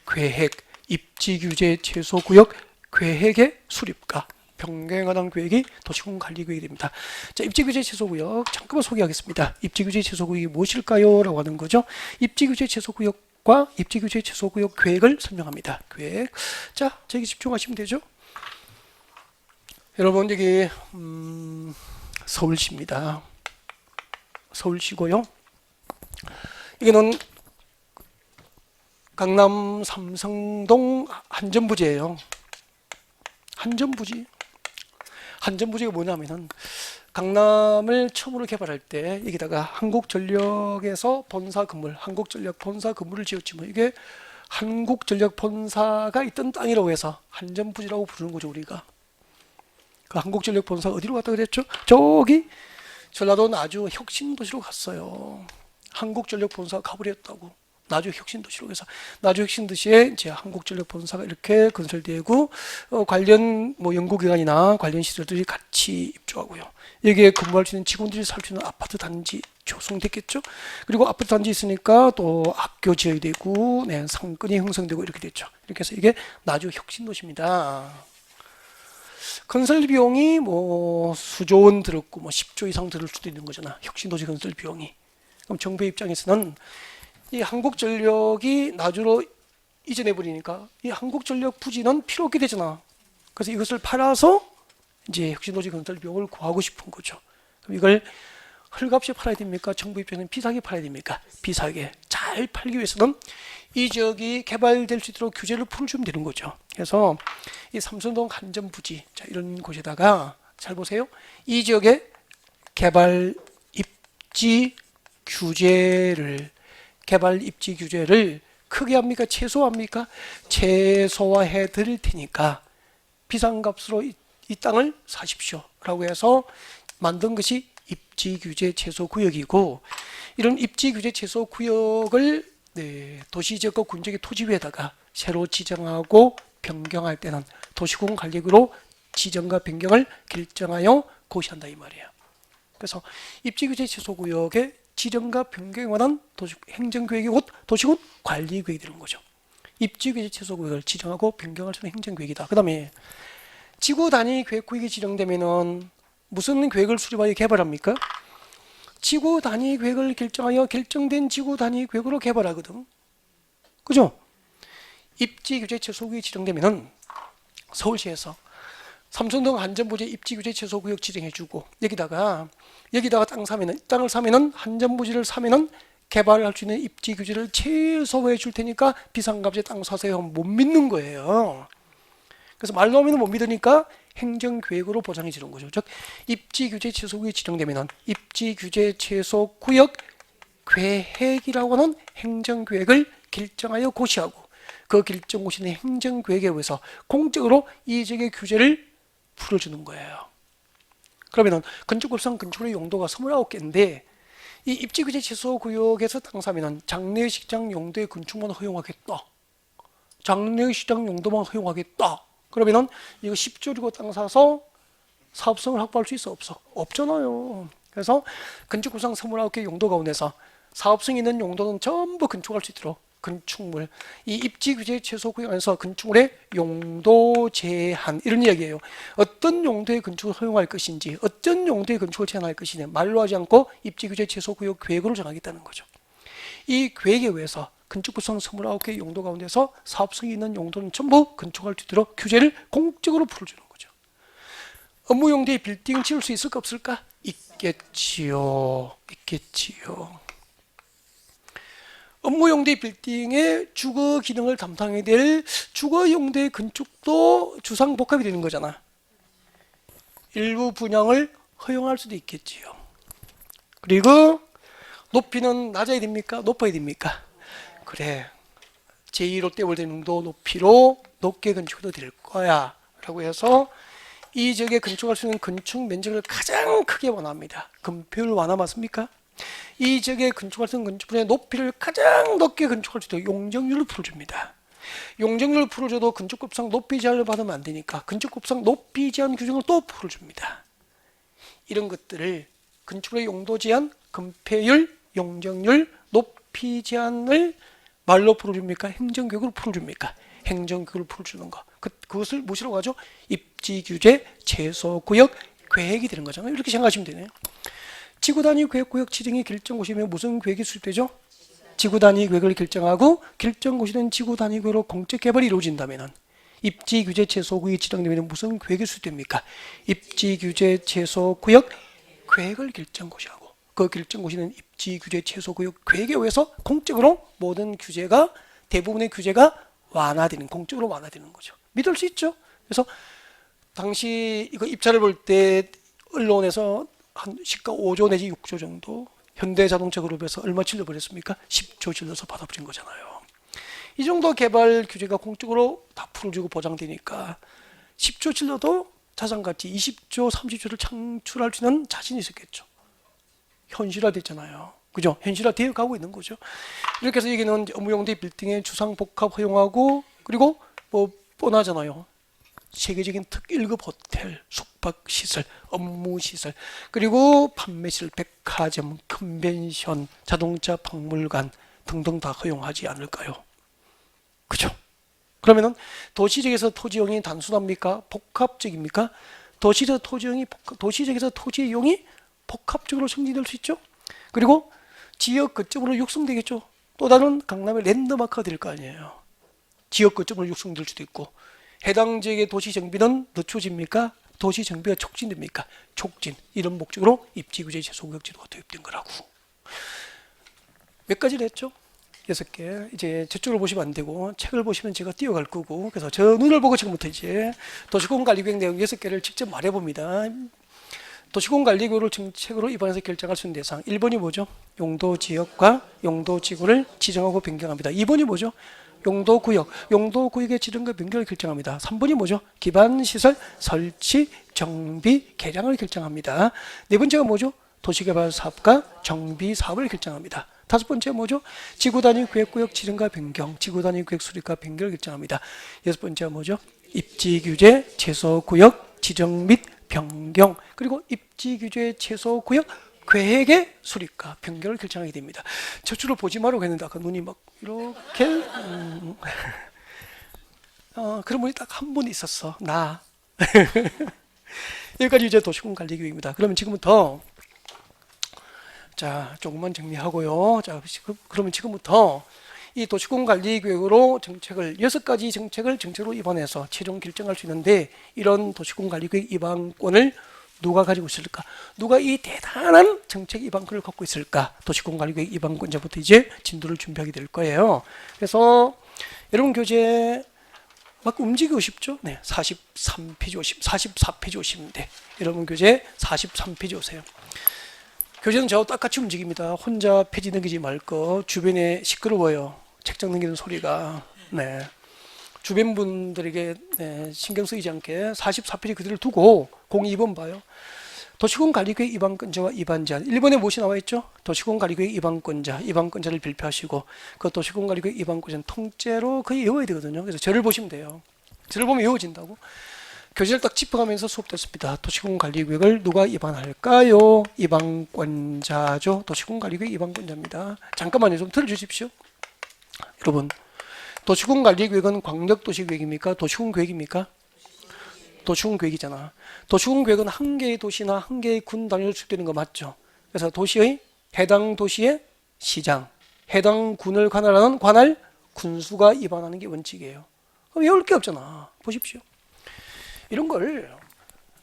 계획. 입지 규제 최소 구역 계획의 수립과 변경에 관한 계획이 도시군 관리 계획이 됩니다. 자, 입지 규제 최소 구역 잠깐만 소개하겠습니다. 입지 규제 최소 구역이 무엇일까요? 라고 하는 거죠. 입지 규제 최소 구역과 입지 규제 최소 구역 계획을 설명합니다. 계획. 자, 저기 집중하시면 되죠. 여러분 여기 서울시입니다. 서울시고요. 이거는 강남 삼성동 한전부지예요. 한전부지. 한전부지가 뭐냐면은 강남을 처음으로 개발할 때 여기다가 한국전력에서 본사 건물, 한국전력 본사 건물을 지었지 뭐 이게 한국전력 본사가 있던 땅이라고 해서 한전부지라고 부르는 거죠 우리가. 그 한국전력 본사 어디로 갔다 그랬죠? 저기 전라도 나주 혁신도시로 갔어요. 한국전력 본사가 가버렸다고. 나주 혁신도시로 해서 나주 혁신도시에 이제 한국전력 본사가 이렇게 건설되고 관련 뭐 연구기관이나 관련 시설들이 같이 입주하고요. 여기에 근무할 수 있는 직원들이 살 수 있는 아파트 단지 조성됐겠죠. 그리고 아파트 단지 있으니까 또 학교 지어야 되고, 네, 상권이 형성되고 이렇게 됐죠. 이렇게 해서 이게 나주 혁신도시입니다. 건설 비용이 뭐 수조 원 들었고 뭐 10조 이상 들을 수도 있는 거잖아. 혁신도시 건설 비용이. 그럼 정부 입장에서는 이 한국전력이 나주로 이전해 버리니까 이 한국전력 부지는 필요 없게 되잖아. 그래서 이것을 팔아서 이제 혁신도시 건설 비용을 구하고 싶은 거죠. 그럼 이걸 헐값에 팔아야 됩니까? 정부 입장에서는 비싸게 팔아야 됩니까? 비싸게. 잘 팔기 위해서는 이 지역이 개발될 수 있도록 규제를 풀어주면 되는 거죠. 그래서 이 삼성동 한전부지, 자, 이런 곳에다가 잘 보세요. 이 지역의 개발 입지 규제를 크게 합니까? 최소화합니까? 최소화해 드릴 테니까 비상값으로 이 땅을 사십시오 라고 해서 만든 것이 입지규제 최소구역이고, 이런 입지규제 최소구역을 도시지역과 군지역의 토지위에다가 새로 지정하고 변경할 때는 도시군 관리구로 지정과 변경을 결정하여 고시한다 이 말이에요. 그래서 입지규제 최소구역의 지정과 변경에 관한 행정계획이 곧 도시군 관리계획이 되는 거죠. 입지규제 최소구역을 지정하고 변경할 수 있는 행정계획이다. 그 다음에 지구 단위 계획구역이 지정되면은 무슨 계획을 수립하여 개발합니까? 지구 단위 계획을 결정하여 결정된 지구 단위 계획으로 개발하거든. 그죠? 입지규제 최소구역이 지정되면은 서울시에서 삼성동 한전부지 입지규제 최소구역 지정해주고 여기다가 땅을 사면은 한전부지를 사면은 개발할 수 있는 입지규제를 최소화해 줄 테니까 비상값에 땅 사세요. 못 믿는 거예요. 그래서 말로 하면 못 믿으니까 행정계획으로 보장해 주는 거죠. 즉 입지규제 최소구역이 지정되면은 입지규제 최소구역 계획이라고 하는 행정계획을 결정하여 고시하고 그 결정 고시는 행정계획에 의해서 공적으로 이 지역의 규제를 풀어주는 거예요. 그러면은 건축법상 건축의 용도가 29개인데 이 입지규제 최소구역에서 땅 사면은 장례식장 용도의 건축만 허용하겠다. 장례식장 용도만 허용하겠다. 그러면은 이거 10조리고 땅 사서 사업성을 확보할 수 있어 없어? 없잖아요. 그래서 건축법상 29개 용도 가운데서 사업성 있는 용도는 전부 건축할 수 있도록 건축물, 이 입지규제 최소구역 안에서 건축물의 용도 제한 이런 이야기예요. 어떤 용도의 건축을 허용할 것인지, 어떤 용도의 건축을 제한할 것이냐 말로 하지 않고 입지규제 최소구역 계획으로 정하겠다는 거죠. 이 계획에 의해서 건축법상 29개 용도 가운데서 사업성이 있는 용도는 전부 건축할 수 있도록 규제를 공적으로 풀어주는 거죠. 업무 용도의 빌딩을 지을 수 있을까 없을까? 있겠지요. 있겠지요. 업무 용도의 빌딩의 주거 기능을 담당해야 될 주거 용도의 건축도 주상복합이 되는 거잖아. 일부 분양을 허용할 수도 있겠지요. 그리고 높이는 낮아야 됩니까? 높아야 됩니까? 그래. 제2롯데월드능도 높이로 높게 건축해도 될 거야 라고 해서 이 지역에 건축할 수 있는 건축 면적을 가장 크게 원합니다. 건폐율 완화 맞습니까? 이 지역에 건축할 수 있는 건축물의 높이를 가장 높게 건축할 수 있도록 용적률을 풀어줍니다. 용적률을 풀어줘도 건축법상 높이 제한을 받으면 안 되니까 건축법상 높이 제한 규정을 또 풀어줍니다. 이런 것들을 건축물의 용도 제한, 건폐율, 용적률, 높이 제한을 말로 풀어줍니까? 행정교육으로 풀어줍니까? 행정교육을 풀어주는 거. 그것을 무엇이라고 하죠? 입지규제, 최소구역, 계획이 되는 거잖아요. 이렇게 생각하시면 되네요. 지구단위 계획구역 지정이 결정고시면 무슨 계획이 수립되죠? 지구단위 계획을 결정하고 결정고시된 지구단위 계획으로 공적개발이 이루어진다면 입지규제, 최소구역이 지정되면 무슨 계획이 수립됩니까? 입지규제, 최소구역, 계획을 결정고시하고 그 결정고시는 입지규제, 최소구역, 계획에 의해서 공적으로 모든 규제가 대부분의 규제가 완화되는, 공적으로 완화되는 거죠. 믿을 수 있죠? 그래서 당시 이거 입찰을 볼 때 언론에서 한 시가 5조 내지 6조 정도 현대자동차 그룹에서 얼마 질러버렸습니까? 10조 질러서 받아버린 거잖아요. 이 정도 개발 규제가 공적으로 다 풀어주고 보장되니까 10조 질러도 자산가치 20조, 30조를 창출할 수 있는 자신이 있었겠죠. 현실화됐잖아요. 그죠? 현실화되어 가고 있는 거죠. 이렇게 해서 여기는 업무용대 빌딩의 주상복합 허용하고 그리고 뭐 뻔하잖아요. 세계적인 특 1급 호텔, 숙박시설, 업무시설, 그리고 판매시설, 백화점, 컨벤션, 자동차 박물관 등등 다 허용하지 않을까요? 그죠? 그러면은 도시적에서 토지용이 단순합니까? 복합적입니까? 도시적에서 토지 이용이 복합적으로 성립될 수 있죠? 그리고 지역 거점으로 육성되겠죠? 또 다른 강남의 랜드마크가 될 거 아니에요. 지역 거점으로 육성될 수도 있고 해당 지역의 도시 정비는 늦춰집니까? 도시 정비가 촉진됩니까? 촉진. 이런 목적으로 입지규제 최소구역 제도가 도입된 거라고. 몇 가지를 했죠? 6개. 이제 저쪽을 보시면 안 되고 책을 보시면 제가 띄워갈 거고 그래서 저 눈을 보고 지금부터 이제 도시공관리계획 내용 6개를 직접 말해봅니다. 도시공관리계획을 정책으로 입안에서 결정할 수 있는 대상 1번이 뭐죠? 용도지역과 용도지구를 지정하고 변경합니다. 2번이 뭐죠? 용도구역, 용도구역의 지정과 변경을 결정합니다. 3번이 뭐죠? 기반시설 설치, 정비, 개량을 결정합니다. 네 번째가 뭐죠? 도시개발사업과 정비사업을 결정합니다. 다섯 번째 뭐죠? 지구단위 계획구역 지정과 변경, 지구단위 계획 수립과 변경을 결정합니다. 여섯 번째가 뭐죠? 입지규제, 최소구역 지정 및 변경, 그리고 입지규제, 최소구역 계획의 수립과 변경을 결정하게 됩니다. 저쪽을 보지 말라고 했는데 아까 눈이 막 이렇게 그런 분이 딱 한 분 있었어. 나. 여기까지 이제 도시공관리계획입니다. 그러면 지금부터 자 조금만 정리하고요. 자 그러면 지금부터 이 도시공관리계획으로 정책을 6가지 정책으로 입안해서 최종 결정할 수 있는데 이런 도시공관리계획 입안권을 누가 가지고 있을까? 누가 이 대단한 정책 입안권을 갖고 있을까? 도시공관리계획 입안권자부터 이제 진도를 준비하게 될 거예요. 그래서 여러분 교재 막 움직이고 싶죠? 네, 43페이지 오시면 44페이지 오시면 돼. 여러분 교재 43페이지 오세요. 교재는 저와 똑같이 움직입니다. 혼자 페이지 넘기지 말고 주변에 시끄러워요. 책장 넘기는 소리가. 네. 주변 분들에게 신경 쓰이지 않게 44페이지 그대로 두고 02번 봐요. 도시공관리계획 입안권자와 입안제한. 1번에 무엇이 나와 있죠? 도시공관리계획 입안권자를 발표하시고 그 도시공관리계획 입안권자는 통째로 거의 외워야 되거든요. 그래서 저를 보시면 돼요. 저를 보면 외워진다고. 교재를 딱 짚어가면서 수업됐습니다. 도시공관리계획을 누가 입안할까요? 입안권자죠. 도시공관리계획 입안권자입니다. 잠깐만요. 좀 들어주십시오. 여러분. 도시공관리계획은 광역도시계획입니까? 도시군계획입니까? 도시군계획이잖아. 도시군계획은 한 개의 도시나 한 개의 군 단위로 수립되는 거 맞죠? 그래서 도시의 해당 도시의 시장, 해당 군을 관할하는 관할 군수가 위반하는 게 원칙이에요. 그럼 외울 게 없잖아. 보십시오. 이런 걸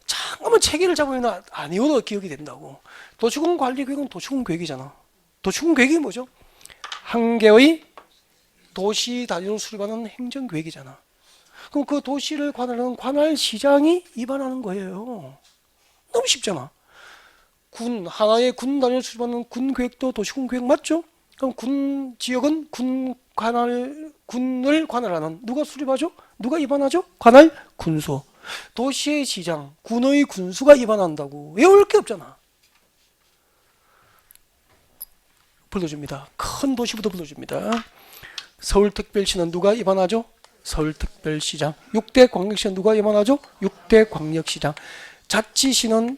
잠깐만 체계를 잡으면 안 외워도 기억이 된다고. 도시군 관리 계획은 도시군 계획이잖아. 도시군 계획이 뭐죠? 한 개의 도시 단위로 수립하는 행정 계획이잖아. 그럼 그 도시를 관할하는 관할시장이 위반하는 거예요. 너무 쉽잖아. 하나의 군 단위로 수립하는 군 계획도 도시군 계획 맞죠? 그럼 군 지역은 군을 관할하는 누가 수립하죠? 누가 위반하죠? 관할 군수. 도시의 시장, 군의 군수가 위반한다고. 외울 게 없잖아. 불러줍니다. 큰 도시부터 불러줍니다. 서울특별시는 누가 위반하죠? 서울특별시장. 6대 광역시는 누가 위반하죠? 6대 광역시장. 자치시장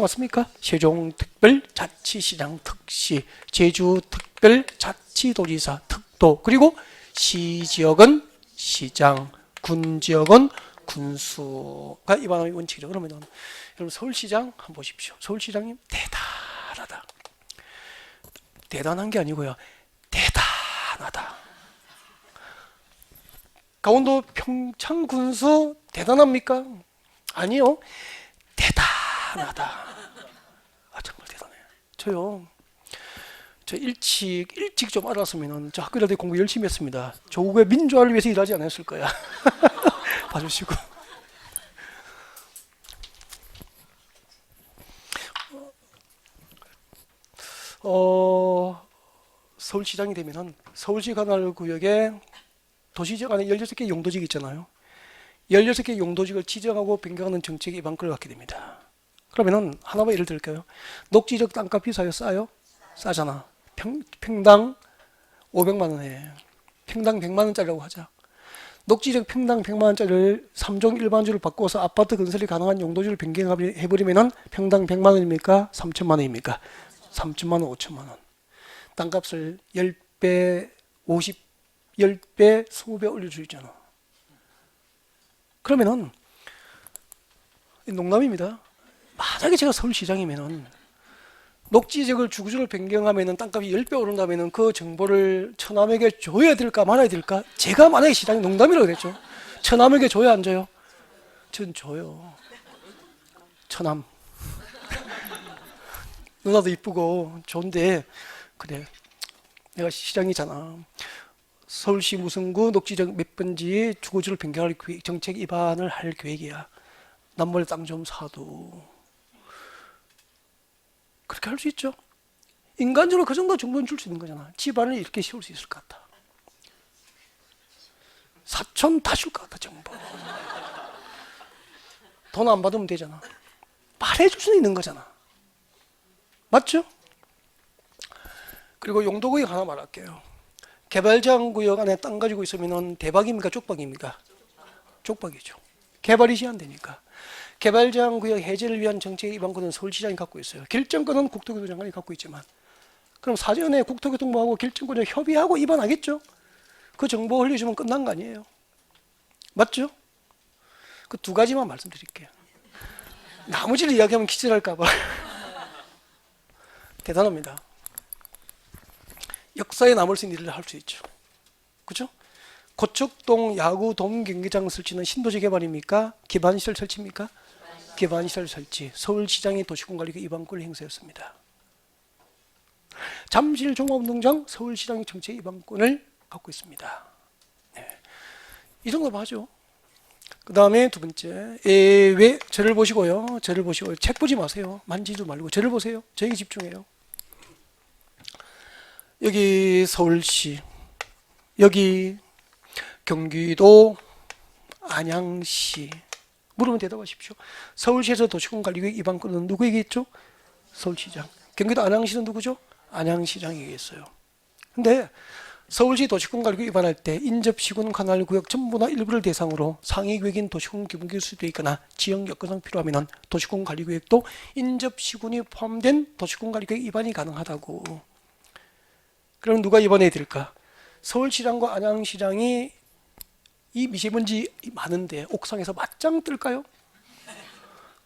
맞습니까? 세종특별자치시장 특시, 제주특별자치도지사 특도, 그리고 시지역은 시장, 군지역은 군수가 위반하는 원칙이죠. 그러면 여러분 서울시장 한번 보십시오. 서울시장님 대단하다. 대단한 게 아니고요. 대단하다. 강원도 평창군수 대단합니까? 아니요. 대단하다. 정말 대단해. 저 일찍 좀 알았으면 저 학교 다닐 때 공부 열심히 했습니다. 조국의 민주화를 위해서 일하지 않았을 거야. 봐주시고. 서울시장이 되면은 서울시 관할 구역에 도시지역 안에 16개 용도지역 있잖아요. 16개 용도지역을 지정하고 변경하는 정책의 위반권을 갖게 됩니다. 그러면은 하나만 예를 들까요? 녹지적 땅값 비싸요? 싸요? 싸잖아. 평당 500만 원에 평당 100만 원짜리라고 하자. 녹지적 평당 100만 원짜리를 3종 일반주를 바꿔서 아파트 건설이 가능한 용도지를 변경해버리면은 평당 100만 원입니까? 3천만 원입니까? 3천만 원, 5천만 원. 땅값을 10배, 10배, 20배 올릴 수 있잖아. 그러면은 농담입니다. 만약에 제가 서울시장이면은 녹지적을 주구조를 변경하면은 땅값이 10배 오른다면은 그 정보를 처남에게 줘야 될까 말아야 될까? 제가 만약에 시장이 농담이라고 그랬죠. 처남에게 줘야 안 줘요? 전 줘요. 처남. 누나도 이쁘고 좋은데 그래. 내가 시장이잖아. 서울시 무슨 구 녹지적 몇 번지에 주거지를 변경할 정책 위반을 할 계획이야. 남몰래 땅 좀 사도 그렇게 할 수 있죠. 인간적으로 그 정도 정보는 줄 수 있는 거잖아. 집안을 이렇게 세울 수 있을 것 같다. 사촌 다 줄 것 같다 정보. 돈 안 받으면 되잖아. 말해줄 수 있는 거잖아. 맞죠? 그리고 용도구역 하나 말할게요. 개발제한구역 안에 땅 가지고 있으면 대박입니까? 쪽박입니까? 쪽박이죠. 개발이 제한되니까. 개발제한구역 해제를 위한 정책 위반권은 서울시장이 갖고 있어요. 결정권은 국토교통부 장관이 갖고 있지만 그럼 사전에 국토교통부하고 결정권을 협의하고 위반하겠죠? 그 정보 흘려주면 끝난 거 아니에요? 맞죠? 그 두 가지만 말씀드릴게요. 나머지를 이야기하면 기절할까 봐. 대단합니다. 역사에 남을 수 있는 일을 할 수 있죠. 그죠? 고척동 야구돔 경기장 설치는 신도시 개발입니까? 기반시설 설치입니까? 기반시설 설치. 서울시장이 도시공관리계 위반권을 행사했습니다. 잠실 종합운동장 서울시장이 정책 위반권을 갖고 있습니다. 네. 이 정도 하죠. 그 다음에 두 번째, 왜 저를 보시고요. 저를 보시고 책 보지 마세요. 만지도 말고 저를 보세요. 저에게 집중해요. 여기 서울시, 여기 경기도 안양시. 물으면 대답하십시오. 서울시에서 도시공관리계획 위반권은 누구에게 있죠? 서울시장. 경기도 안양시는 누구죠? 안양시장에게 있어요. 근데 서울시 도시공관리계획 위반할 때 인접시군 관할구역 전부나 일부를 대상으로 상위계획인 도시공 기본계획 수립되어 있거나 지역 여건상 필요하면 도시공관리계획도 인접시군이 포함된 도시공관리계획 위반이 가능하다고. 그럼 누가 위반해야 될까? 서울시장과 안양시장이 이 미세먼지 많은데 옥상에서 맞짱 뜰까요?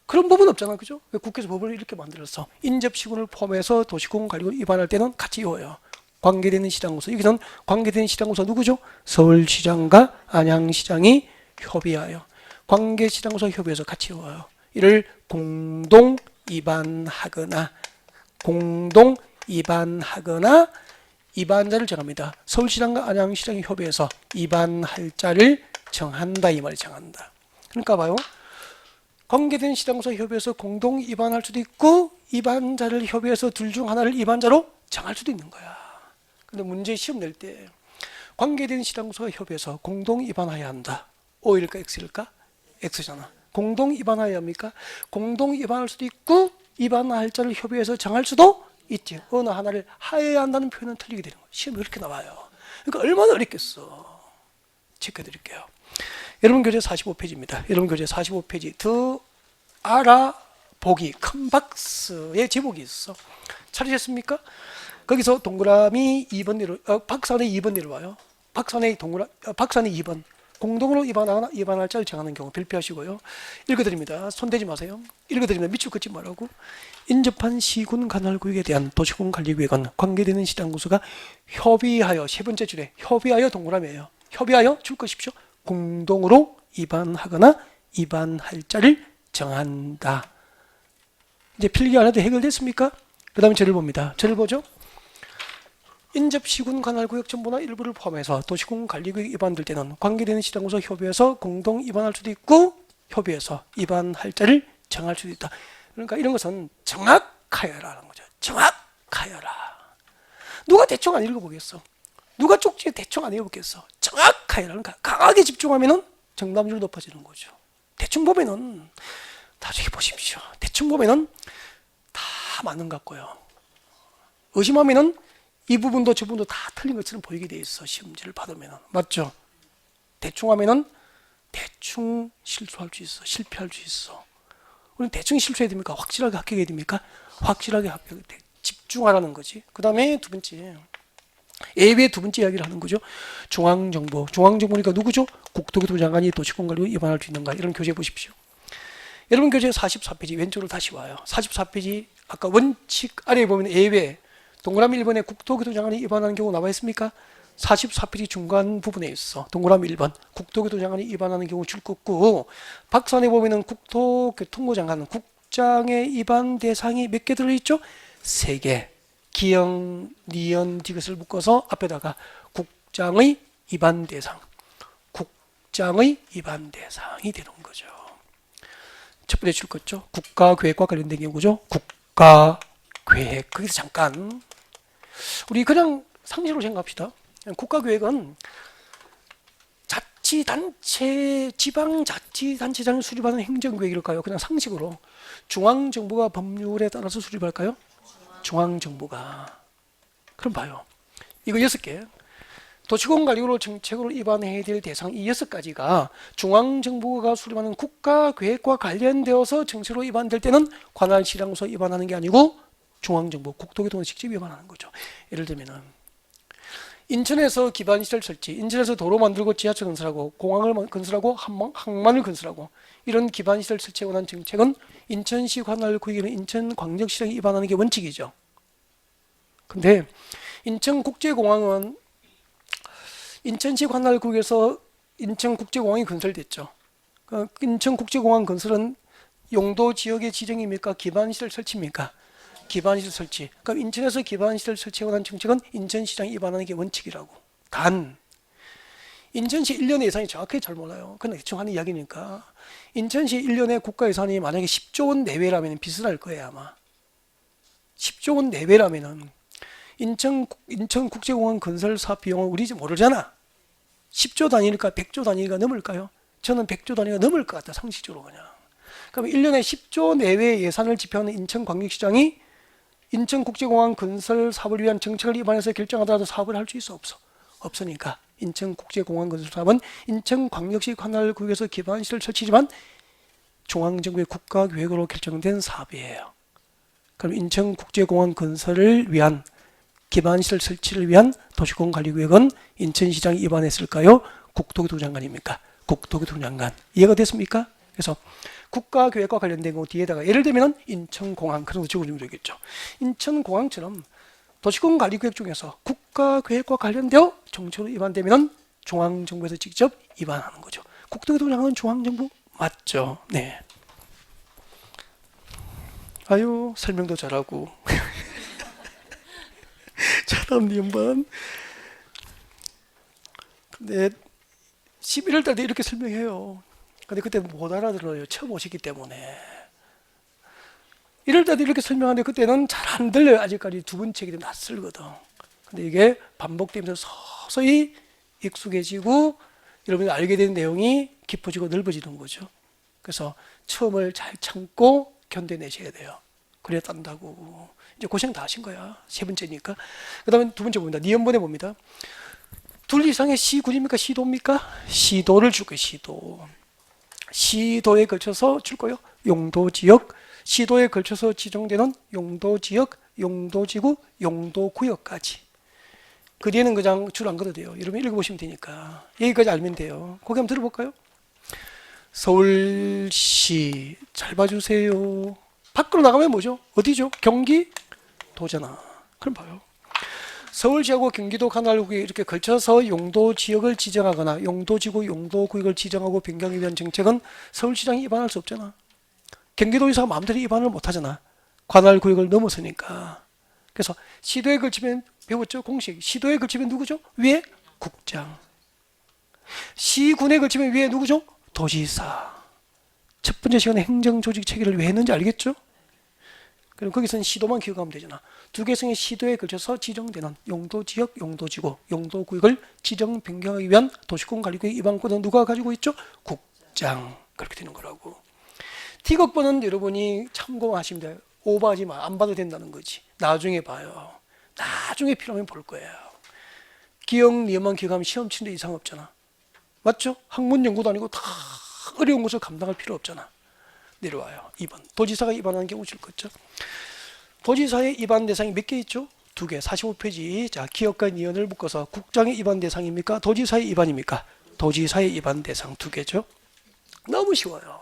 그런 법은 없잖아, 그죠? 국회에서 법을 이렇게 만들어서 인접시군을 포함해서 도시공관리계획 위반할 때는 같이 외워요. 관계되는 시장구서. 여기는 관계되는 시장구서 누구죠? 서울시장과 안양시장이 협의하여 관계시장구서 협의해서 같이 와요. 이를 공동 입안하거나 입안자를 정합니다. 서울시장과 안양시장이 협의해서 입안할 자를 정한다 이 말이 정한다. 그러니까 봐요. 관계된 시장구서 협의해서 공동 입안할 수도 있고 입안자를 협의해서 둘 중 하나를 입안자로 정할 수도 있는 거야. 근데 문제 시험 낼 때 관계된 시장구서가 협의해서 공동 입안해야 한다. O일까 X일까? X잖아. 공동 입안해야 합니까? 공동 입안할 수도 있고 입안할 자를 협의해서 정할 수도 있지. 어느 하나를 하여야 한다는 표현은 틀리게 되는 거야. 시험이 그렇게 나와요. 그러니까 얼마나 어렵겠어. 체크해 드릴게요. 여러분 교재 45페이지입니다. 여러분 교재 45페이지 더 알아보기 큰 박스에 제목이 있어. 찾으셨습니까? 거기서 동그라미 2번 내로 박스 안에 2번 내려와요. 박스 안에 2번 공동으로 입안하거나 입안할 자를 정하는 경우 별표하시고요. 읽어드립니다. 손대지 마세요. 읽어드립니다. 밑줄 긋지 말라고. 인접한 시군 관할구역에 대한 도시군 관리구역은 관계되는 시장구서가 협의하여 세 번째 줄에 협의하여 동그라미예요. 협의하여 줄 것이십시오. 공동으로 입안하거나 입안할 자를 정한다. 이제 필기 안 해도 해결됐습니까? 그 다음에 저를 봅니다. 저를 보죠. 인접시군 관할구역 전부나 일부를 포함해서 도시군 관리구역 입안될 때는 관계되는 시장구서 협의해서 공동 입안할 수도 있고 협의해서 입안할 자를 정할 수도 있다. 그러니까 이런 것은 정확하여라는 거죠. 정확하여라. 누가 대충 안 읽어보겠어? 누가 쪽지에 대충 안 읽어보겠어? 정확하여라. 그러니까 강하게 집중하면은 정답률이 높아지는 거죠. 대충 보면은 나중에 보십시오. 대충 보면은 다 맞는 것 같고요. 의심하면은 이 부분도 저 부분도 다 틀린 것처럼 보이게 돼 있어. 시험지를 받으면. 맞죠? 대충 하면은 대충 실수할 수 있어. 실패할 수 있어. 우리는 대충 실수해야 됩니까? 확실하게 합격해야 됩니까? 확실하게 합격해야 돼. 집중하라는 거지. 그 다음에 두 번째. 예외의 두 번째 이야기를 하는 거죠. 중앙정부. 중앙정부니까 누구죠? 국토교통 장관이 도시공관리로 입안할 수 있는가? 이런 교재 보십시오. 여러분 교재 44페이지 왼쪽으로 다시 와요. 44페이지 아까 원칙 아래에 보면 예외. 동그라미 1번에 국토교통 장관이 입안하는 경우 나와 있습니까? 44페이지 중간 부분에 있어. 동그라미 1번. 국토교통 장관이 입안하는 경우 줄 긋고 박스 안에 보면은 국토교통부 장관은 국장의 입안 대상이 몇 개 들어있죠? 3개. 기영, 니은, 디귿을 묶어서 앞에다가 국장의 입안 대상. 국장의 입안 대상이 되는 거죠. 첫 번째 줄 긋죠. 국가계획과 관련된 경우죠. 국가계획. 거기서 잠깐 우리 그냥 상식으로 생각합시다. 국가계획은 자치단체, 지방자치단체장이 수립하는 행정계획일까요? 그냥 상식으로 중앙정부가 법률에 따라서 수립할까요? 중앙정부가. 그럼 봐요. 이거 6개. 도시공관리로 정책으로 입안해야 될 대상 이 6가지가 중앙정부가 수립하는 국가계획과 관련되어서 정책으로 입안될 때는 관할시장구서 입안하는 게 아니고 중앙정부, 국토교통을 직접 입안하는 거죠. 예를 들면은 인천에서 기반시설 설치, 인천에서 도로 만들고 지하철 건설하고 공항을 건설하고 항만을 건설하고 이런 기반시설 설치에 관한 정책은 인천시 관할구역에는 인천광역시장이 입안하는 게 원칙이죠. 근데 인천국제공항은 인천시 관할구역에서 인천국제공항이 건설됐죠. 인천국제공항 건설은 용도 지역의 지정입니까? 기반시설 설치입니까? 기반시설 설치. 그럼 인천에서 기반시설 설치에 관한 정책은 인천시장이 입안하는 게 원칙이라고. 단 인천시 1년의 예산이 정확하게 잘 몰라요. 그냥 대충 하는 이야기니까. 인천시 1년의 국가 예산이 만약에 10조 원 내외라면 비슷할 거예요 아마. 10조 원 내외라면은 인천국제공항 건설 사업 비용은 우리 이제 모르잖아. 10조 단위일까 100조 단위가 넘을까요? 저는 100조 단위가 넘을 것 같다 상식적으로 그냥. 그럼 1년에 10조 내외 예산을 집행하는 인천광역시장이 인천국제공항 건설 사업을 위한 정책을 입안해서 결정하더라도 사업을 할 수 있어 없어? 없으니까 인천국제공항 건설 사업은 인천광역시 관할구역에서 기반시설 설치지만 중앙정부의 국가계획으로 결정된 사업이에요. 그럼 인천국제공항 건설을 위한 기반시설 설치를 위한 도시공관리구역은 인천시장이 입안했을까요? 국토교통 장관입니까? 국토교통 장관. 이해가 됐습니까? 그래서 국가계획과 관련된 거 뒤에다가 예를 들면 인천공항 그런 거 적어주면 되겠죠. 인천공항처럼 도시군관리구역 중에서 국가계획과 관련되어 정책으로 위반되면 중앙정부에서 직접 위반하는 거죠. 국토교통부 장관은 중앙정부 맞죠? 네. 아유, 설명도 잘하고. 자, 다음 내용반. 근데 11월 달에 이렇게 설명해요. 근데 그때 못 알아들어요. 처음 오셨기 때문에. 1월 달에 이렇게 설명하는데 그때는 잘 안 들려요. 아직까지 두 번째 얘기 때문에 낯설거든. 근데 이게 반복되면서 서서히 익숙해지고 여러분이 알게 된 내용이 깊어지고 넓어지는 거죠. 그래서 처음을 잘 참고 견뎌내셔야 돼요. 그래야 딴다고. 이제 고생 다 하신 거야. 세 번째니까. 그 다음에 두 번째 봅니다. 니은번에 봅니다. 둘 이상의 시군입니까? 시도입니까? 시도를 줄 거예요. 시도. 시도에 걸쳐서 줄 거예요. 용도지역. 시도에 걸쳐서 지정되는 용도지역, 용도지구, 용도구역까지. 그 뒤에는 그냥 줄 안 그어도 돼요. 여러분 읽어보시면 되니까. 여기까지 알면 돼요. 거기 한번 들어볼까요? 서울시 잘 봐주세요. 밖으로 나가면 뭐죠? 어디죠? 경기도잖아. 그럼 봐요. 서울시하고 경기도 관할구에 이렇게 걸쳐서 용도지역을 지정하거나 용도지구, 용도구역을 지정하고 변경에 대한 정책은 서울시장이 위반할 수 없잖아. 경기도지사가 마음대로 위반을 못하잖아. 관할구역을 넘어서니까. 그래서 시도에 걸치면 배웠죠? 공식. 시도에 걸치면 누구죠? 위에 국장. 시군에 걸치면 위에 누구죠? 도지사. 첫 번째 시간에 행정조직 체계를 왜 했는지 알겠죠? 그럼 거기서는 시도만 기억하면 되잖아. 두 개성의 시도에 걸쳐서 지정되는 용도지역, 용도지구, 용도구역을 지정 변경하기 위한 도시군관리구역 위반권은 누가 가지고 있죠? 국장. 그렇게 되는 거라고. T극번은 여러분이 참고하시면 돼요. 오버하지 마. 안 봐도 된다는 거지. 나중에 봐요. 나중에 필요하면 볼 거예요. 기억, 니은만 기억하면 시험 치는데 이상 없잖아. 맞죠? 학문 연구도 아니고 다 어려운 것을 감당할 필요 없잖아. 내려와요. 2번. 도지사가 위반하는 경우 줄 거죠. 도지사의 위반 대상이 몇 개 있죠? 2개. 45페이지. 자, 기억과 니은을 묶어서 국장의 위반 대상입니까? 도지사의 위반입니까? 도지사의 위반 대상 2개죠. 너무 쉬워요.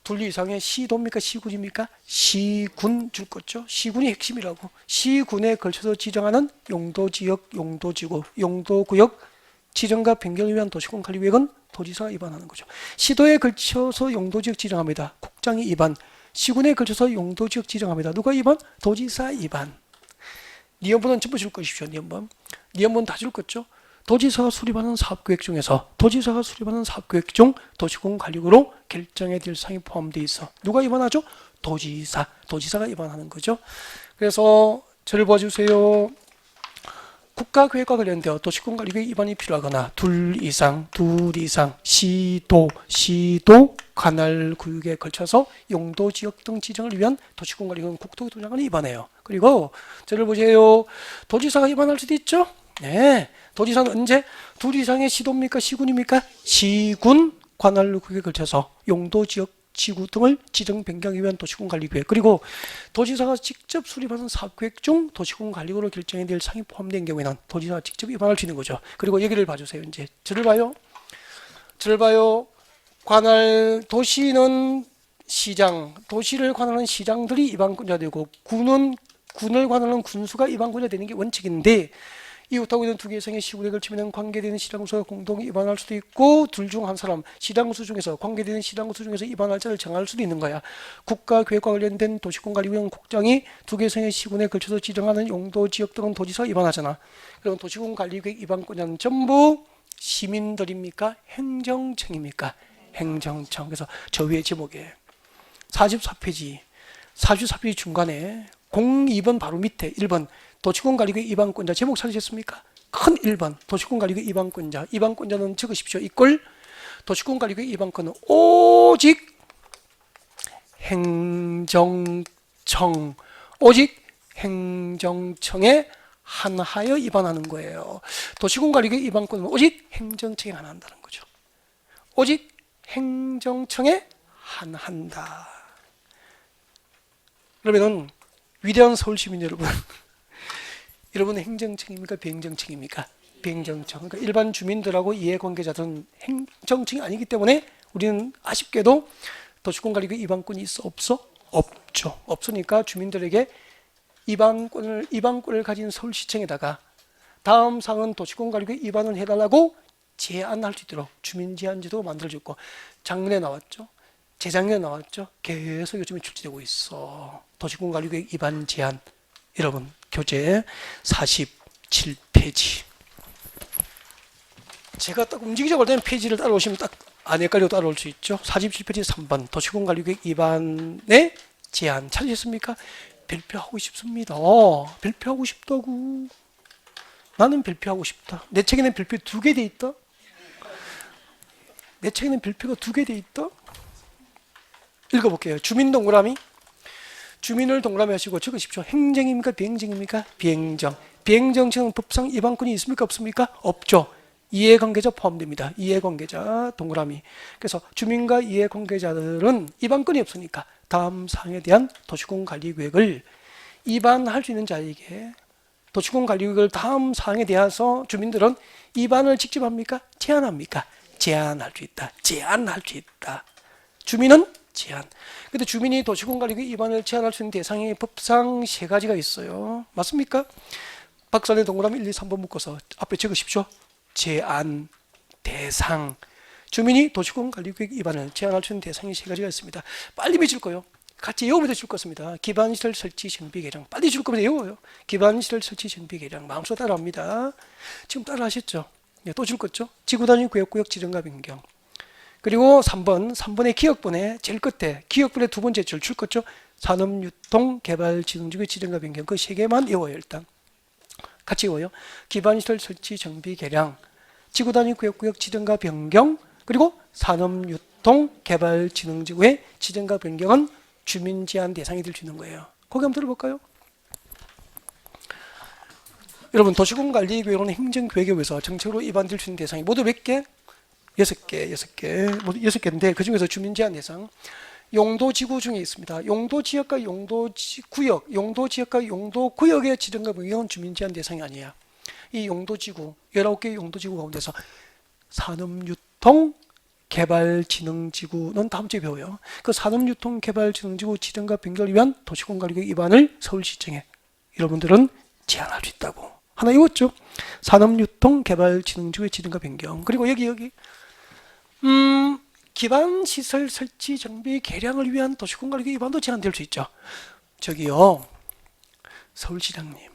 둘 이상의 시도입니까? 시군입니까? 시군 줄 거죠. 시군이 핵심이라고. 시군에 걸쳐서 지정하는 용도지역, 용도지구, 용도구역 지정과 변경을 위한 도시군관리구역은 도지사가 위반하는 거죠. 시도에 걸쳐서 용도지역 지정합니다. 국장이 위반. 시군에 걸쳐서 용도지역 지정합니다. 누가 위반? 도지사 위반. 니은번은 전부 줄 것이십시오. 니은번 다 줄 거죠. 도지사가 수립하는 사업계획 중에서 도지사가 수립하는 사업계획 중 도시군관리구역으로 결정에 될 사항이 포함되어 있어. 누가 위반하죠? 도지사. 도지사가 위반하는 거죠. 그래서 저를 봐주세요. 국가계획과 관련되어 도시군관리구역 위반이 필요하거나 둘 이상 시도 관할구역에 걸쳐서 용도지역 등 지정을 위한 도시군관리구역 국토교통장관이 위반해요. 그리고 저를 보세요. 도지사가 위반할 수도 있죠? 네. 도지사는 언제? 둘 이상의 시도입니까? 시군입니까? 시군 관할구역에 걸쳐서 용도지역 지구 등을 지정 변경하기 위한 도시군관리구역. 그리고 도지사가 직접 수립하는 사업계획 중 도시군관리구역으로 결정이 될 사항이 포함된 경우에는 도지사가 직접 위반할 수 있는 거죠. 그리고 여기를 봐주세요. 이제 저를 봐요. 관할 도시는 시장, 도시를 관할하는 시장들이 위반권자 되고 군을 관할하는 군수가 위반권자 되는 게 원칙인데 이웃하고 있는 두 개의 성의 시군에 걸치면 관계되는 시장수가 공동 위반할 수도 있고 둘 중 한 사람 시장수 중에서 관계되는 시장수 중에서 위반할 자를 정할 수도 있는 거야. 국가계획과 관련된 도시군관리구역 국장이 두 개의 성의 시군에 걸쳐서 지정하는 용도 지역 등은 도지사가 위반하잖아. 그럼 도시군관리구역 위반권자는 전부 시민들입니까? 행정청입니까? 행정청. 그래서 저 위에 제목에 44페이지 중간에 02번 바로 밑에 1번 도시군관리구역 위반권자 제목 찾으셨습니까? 큰 1번 도시군관리구역 위반권자는 적으십시오. 이꼴 도시군관리구역 위반권은 오직 행정청에 한하여 위반하는 거예요. 도시군관리구역 위반권은 오직 행정청에 한한다는 거죠. 오직 행정청에 한한다. 그러면은 위대한 서울시민 여러분 여러분은 행정청입니까? 비행정청입니까? 비행정청. 그러니까 일반 주민들하고 이해관계자들은 행정청이 아니기 때문에 우리는 아쉽게도 도시군관리구역 위반권이 있어? 없어? 없죠. 없으니까 주민들에게 입안권을 가진 서울시청에다가 다음 사항은 도시권 관리구역 입안을 해달라고 제안할 수 있도록 주민제안제도가 만들어졌고, 작년에 나왔죠. 재작년에 나왔죠. 계속 요즘에 출제되고 있어. 도시권 관리구역 입안 제안. 여러분 교재 47페이지. 제가 딱 움직이자고 할 때는 페이지를 따라오시면 딱 안 헷갈리고 따라올 수 있죠. 47페이지 3번 도시권 관리구역 입안의 제안 찾으셨습니까? 발표하고 싶습니다. 발표하고 싶다고. 나는 발표하고 싶다. 내 책에는 발표 2개 돼 있다. 내 책에는 발표가 2개 돼 있다. 읽어볼게요. 주민 동그라미. 주민을 동그라미 하시고 적으십시오. 행정입니까? 비행정입니까? 비행정. 비행정청은 법상 입안권이 있습니까? 없습니까? 없죠. 이해관계자 포함됩니다. 이해관계자 동그라미. 그래서 주민과 이해관계자들은 입안권이 없으니까 다음 사항에 대한 도시권 관리계획을 입안할 수 있는 자에게 도시권 관리계획을 다음 사항에 대해서 주민들은 입안을 직접 합니까? 제안합니까? 제안할 수 있다. 제안할 수 있다. 주민은 제안. 근데 주민이 도시권 관리계획 입안을 제안할 수 있는 대상이 법상 3가지가 있어요. 맞습니까? 박사님 동그라미 1, 2, 3번 묶어서 앞에 적으십시오. 제안, 대상. 주민이 도시권 관리계획 입안을 제안할 수 있는 대상이 3가지가 있습니다. 빨리 외칠 거예요. 같이 외우면 줄 것입니다. 기반시설 설치 정비 계량. 빨리 줄 겁니다. 외워요. 기반시설 설치 정비 계량. 마음속 따라합니다. 지금 따라하셨죠? 네, 또 줄 거죠? 지구단위 구역구역 지정과 변경. 그리고 3번의 기역분에 제일 끝에 기역분의 2번째 줄 거죠? 산업유통개발진흥지구 지정과 변경. 그 3개만 외워요. 일단 같이 외워요. 기반시설 설치 정비 계량, 지구단위 구역구역 지정과 변경, 그리고 산업유통개발진흥지구의 지정과 변경은 주민 제한 대상이 될 수 있는 거예요. 거기 한번 들어볼까요? 여러분 도시권 관리 계획은 행정계획에 의해서 정책으로 입안될 수 있는 대상이 모두 몇 개? 6개. 모두 6개인데 그 중에서 주민 제한 대상 용도지구 중에 있습니다. 용도지역과 용도구역, 용도지역과 용도구역의 지정과 변경은 주민 제한 대상이 아니에요. 이 용도지구 19개 용도지구 가운데서 산업유통 개발진흥지구는 다음 주에 배워요. 그 산업유통개발진흥지구 지정과 변경을 위한 도시권관리계획 입안을 서울시청에 여러분들은 제안할 수 있다고. 하나 외웠죠? 산업유통개발진흥지구의 지정과 변경. 그리고 여기 기반시설 설치 정비 개량을 위한 도시권관리계획 입안도 제안될 수 있죠. 저기요 서울시장님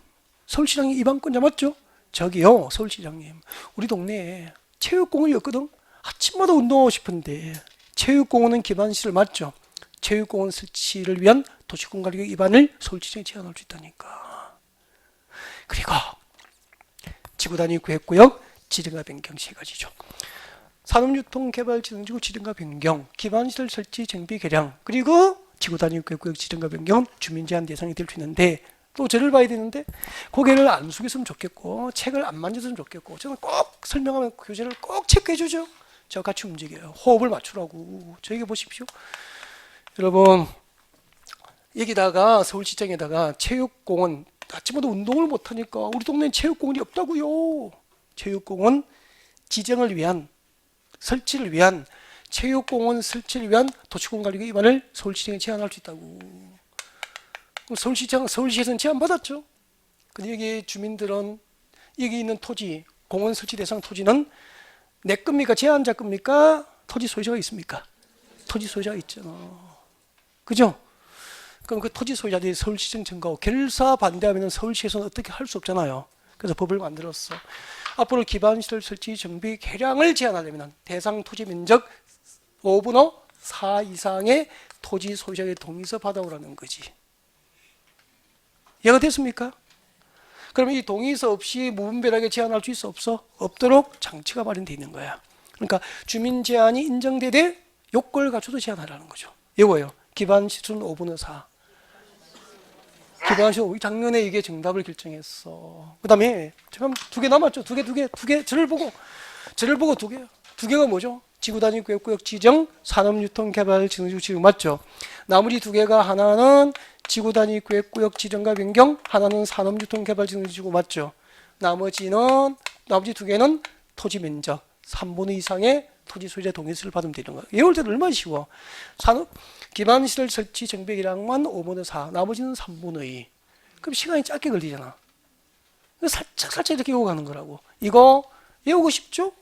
입안권자 맞죠? 저기요 서울시장님, 우리 동네에 체육공원이 없거든. 아침마다 운동하고 싶은데 체육공원은 기반시설 맞죠? 체육공원 설치를 위한 도시권관리계획 입안을 서울시청에 제안할 수 있다니까. 그리고 지구단위 구역구역 지정과 변경 3가지죠. 산업유통개발진흥지구 지정과 변경, 기반시설 설치 정비 개량, 그리고 지구단위 구역구역 지정과 변경 주민 제한 대상이 될 수 있는데 또 저를 봐야 되는데 고개를 안 숙였으면 좋겠고 책을 안 만졌으면 좋겠고 저는 꼭 설명하면 교재를 꼭 체크해 주죠. 저 같이 움직여요. 호흡을 맞추라고. 저에게 보십시오. 여러분 여기다가 서울시청에다가 체육공원 아침마다 운동을 못하니까 우리 동네엔 체육공원이 없다고요. 체육공원 지정을 위한 설치를 위한 체육공원 설치를 위한 도시권관리계획 입안을 서울시청에 제안할 수 있다고. 서울시에서는 제안 받았죠. 근데 여기 주민들은 여기 있는 토지 공원 설치 대상 토지는 내 겁니까? 제안자 겁니까? 토지 소유자가 있습니까? 토지 소유자가 있잖아. 그죠? 그럼 그 토지 소유자들이 서울시청 증가하고 결사 반대하면 서울시에서는 어떻게 할 수 없잖아요. 그래서 법을 만들었어. 앞으로 기반시설 설치 정비 개량을 제한하려면 대상 토지 면적 5분의 4 이상의 토지 소유자의 동의서 받아오라는 거지. 이해가 됐습니까? 그럼 이 동의서 없이 무분별하게 제한할 수 있어 없어? 없도록 장치가 마련되어 있는 거야. 그러니까 주민 제한이 인정되되 요건을 갖춰도 제한하라는 거죠. 이거예요. 기반시설은 5분의 4. 기반시설 작년에 이게 정답을 결정했어. 그 다음에 지금 2개 남았죠. 2개. 저를 보고 2개요. 2개가 뭐죠? 지구단위 구역구역 지정, 산업유통개발진흥지구 지정 맞죠? 나머지 2개가 하나는 지구단위 구역구역 지정과 변경, 하나는 산업유통개발진흥지구 맞죠? 나머지 2개는 토지 면적 3분의 2 이상의 토지 소유자 동의서를 받으면 되는 거예요. 외울 때는 얼마나 쉬워. 기반시설 설치 정비 계량만 5분의 4, 나머지는 3분의 2. 그럼 시간이 짧게 걸리잖아. 살짝 이렇게 외우고 가는 거라고. 이거 외우고 싶죠?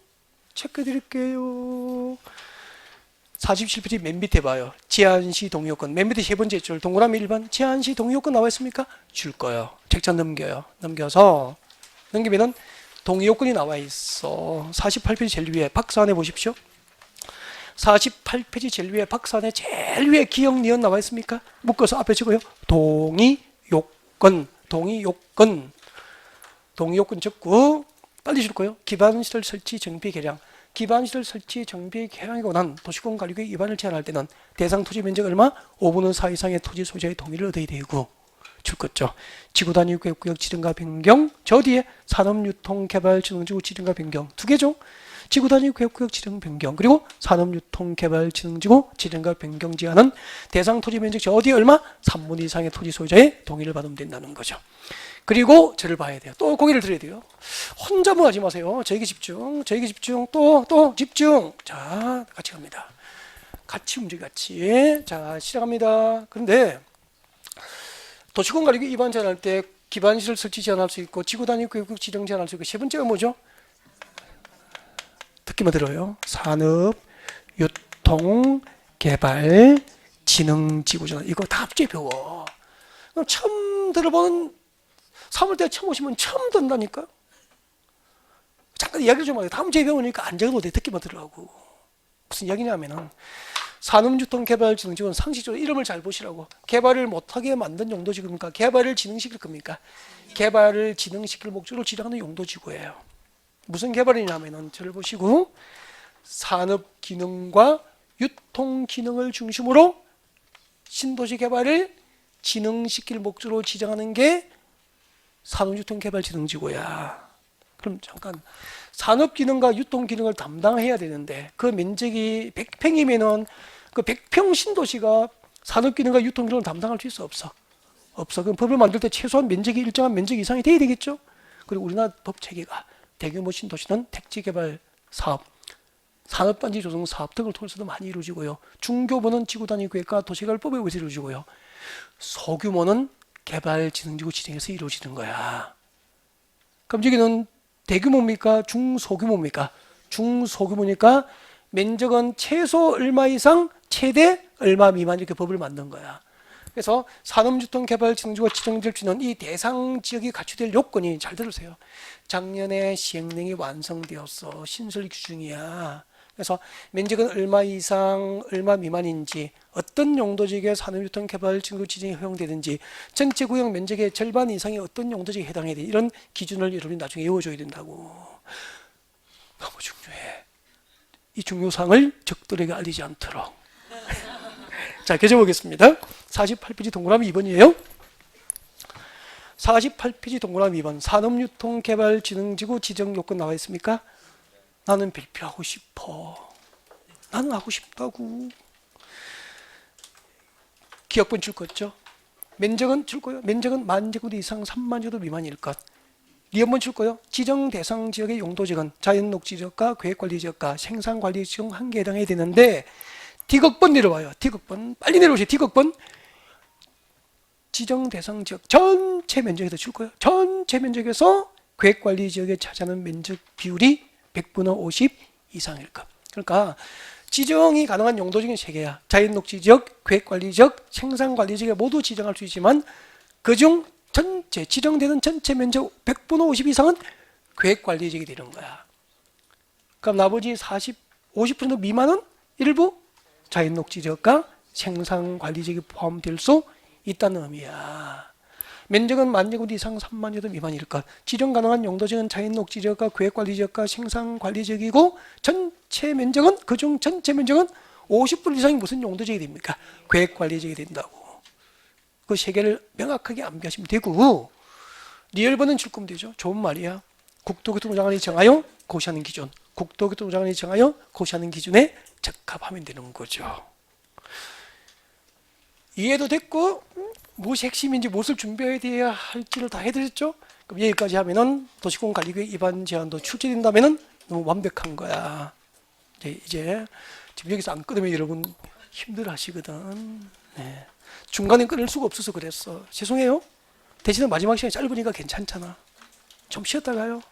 체크해 드릴게요. 47페이지 맨 밑에 봐요. 제한시 동의요건. 맨 밑에 세 번째 줄 동그라미 1번 제한시 동의요건 나와 있습니까? 줄 거예요. 책장 넘겨요. 넘기면은 동의요건이 나와 있어. 48페이지 제일 위에 박스 안에 보십시오. 48페이지 제일 위에 박스 안에 제일 위에 기억 니은 나와 있습니까? 묶어서 앞에 적어요. 동의요건. 동의요건 적고 빨리 줄 거예요. 기반시설 설치 정비 개량. 기반시설 설치 정비 개량에 관한 도시공관리구역 위반을 제한할 때는 대상 토지 면적 얼마? 5분의 4 이상의 토지 소유자의 동의를 얻어야 되고 줄 거죠. 지구단위 구역 지정과 변경. 저 뒤에 산업유통개발진흥지구 지정과 변경. 두 개죠. 지구단위 구역 지정 변경. 그리고 산업유통개발진흥지구 지정과 변경 제한은 대상 토지 면적 저 뒤에 얼마? 3분 이상의 토지 소유자의 동의를 받으면 된다는 거죠. 그리고 저를 봐야 돼요. 또 고개를 들어야 돼요. 혼자 뭐 하지 마세요. 저에게 집중, 또 집중. 자, 같이 갑니다. 같이 움직여, 같이. 자, 시작합니다. 그런데 도시공관리구역 위반 제한할 때 기반시설 설치 제한할 수 있고 지구단위 구역 지정 제한할 수 있고 세 번째가 뭐죠? 듣기만 들어요. 산업, 유통, 개발, 진흥지구 제한. 이거 다 합쳐 배워. 그럼 처음 들어보는 3월달에 처음 오시면 처음 듣는다니까. 잠깐 이야기를 좀 하세요. 다음 주에 배우니까 안 적어도 돼. 듣기만 들으라고. 무슨 이야기냐면은 산업유통개발진흥지구는 상식적으로 이름을 잘 보시라고. 개발을 못하게 만든 용도지구입니까? 개발을 진흥시킬 겁니까? 개발을 진흥시킬 목적으로 지정하는 용도지구예요. 무슨 개발이냐면은 저를 보시고 산업기능과 유통기능을 중심으로 신도시 개발을 진흥시킬 목적으로 지정하는 게 산업유통개발진흥지구야. 그럼 잠깐 산업기능과 유통기능을 담당해야 되는데 그 면적이 100평이면은 그 100평 신도시가 산업기능과 유통기능을 담당할 수 있어? 없어. 그럼 법을 만들 때 최소한 면적이 일정한 면적 이상이 돼야 되겠죠? 그리고 우리나라 법 체계가 대규모 신도시는 택지개발 사업, 산업단지 조성 사업 등을 통해서도 많이 이루어지고요. 중규모는 지구단위 계획과 도시개발법에 의해서 이루어지고요. 소규모는 개발진흥지구 지정에서 이루어지는 거야. 그럼 여기는 대규모입니까? 중소규모입니까? 중소규모니까 면적은 최소 얼마 이상, 최대 얼마 미만 이렇게 법을 만든 거야. 그래서 산업유통개발진흥지구가 지정될 수 있는 이 대상 지역이 갖추될 요건이 잘 들으세요. 작년에 시행령이 완성되었어. 신설 규정이야. 그래서 면적은 얼마 이상, 얼마 미만인지, 어떤 용도지역에 산업유통개발진흥지구 지정이 허용되든지, 전체 구역 면적의 절반 이상의 어떤 용도지역에 해당해야 돼. 이런 기준을 여러분이 나중에 외워줘야 된다고. 너무 중요해. 이 중요사항을 적들에게 알리지 않도록. 자, 계속보겠습니다. 48페이지 동그라미 2번이에요. 48페이지 동그라미 2번. 산업유통개발진흥지구 지정 요건 나와 있습니까? 나는 발표하고 싶어. 나는 하고 싶다고. 기억분 줄 거죠? 면적은 줄 거예요. 면적은 10,000제곱미터 이상 30,000제곱미터 미만일 것. 리언번 줄 거예요. 지정 대상 지역의 용도지역은 자연녹지지역과 계획관리지역과 생산관리지역 한 개 해당해야 되는데 D극번 내려와요. D극번. 빨리 내려오세요. D극번. 지정 대상 지역 전체 면적에서 줄 거예요. 전체 면적에서 계획관리지역에 차지하는 면적 비율이 100분의 50 이상일 것. 그러니까 지정이 가능한 용도지역은 3개야. 자연녹지지역, 계획관리지역, 생산관리지역에 모두 지정할 수 있지만 그중 전체 지정되는 전체 면적 100분의 50 이상은 계획관리지역이 되는 거야. 그럼 나머지 50% 미만은 일부 자연녹지지역과 생산관리지역이 포함될 수 있다는 의미야. 면적은 10,000제곱미터 이상 30,000제곱미터 미만일 것. 지정 가능한 용도지역은 자연녹지지역과 계획관리지역과 생산관리지역이고 전체 면적은 그중 전체 면적은 50% 이상이 무슨 용도지역이 됩니까? 계획관리지역이 된다고. 그 세 개를 명확하게 암기하시면 되고 리얼번은 줄 거면 되죠. 좋은 말이야. 국토교통부장관이 정하여 고시하는 기준. 국토교통부장관이 정하여 고시하는 기준에 적합하면 되는 거죠. 이해도 됐고 무엇이 핵심인지 무엇을 준비해야 돼야 할지를 다 해드렸죠. 그럼 여기까지 하면은 도시공관리구역 위반 제한도 출제된다면은 너무 완벽한 거야. 이제 지금 여기서 안 끊으면 여러분 힘들어하시거든. 네. 중간에 끊을 수가 없어서 그랬어. 죄송해요. 대신에 마지막 시간이 짧으니까 괜찮잖아. 좀 쉬었다 가요.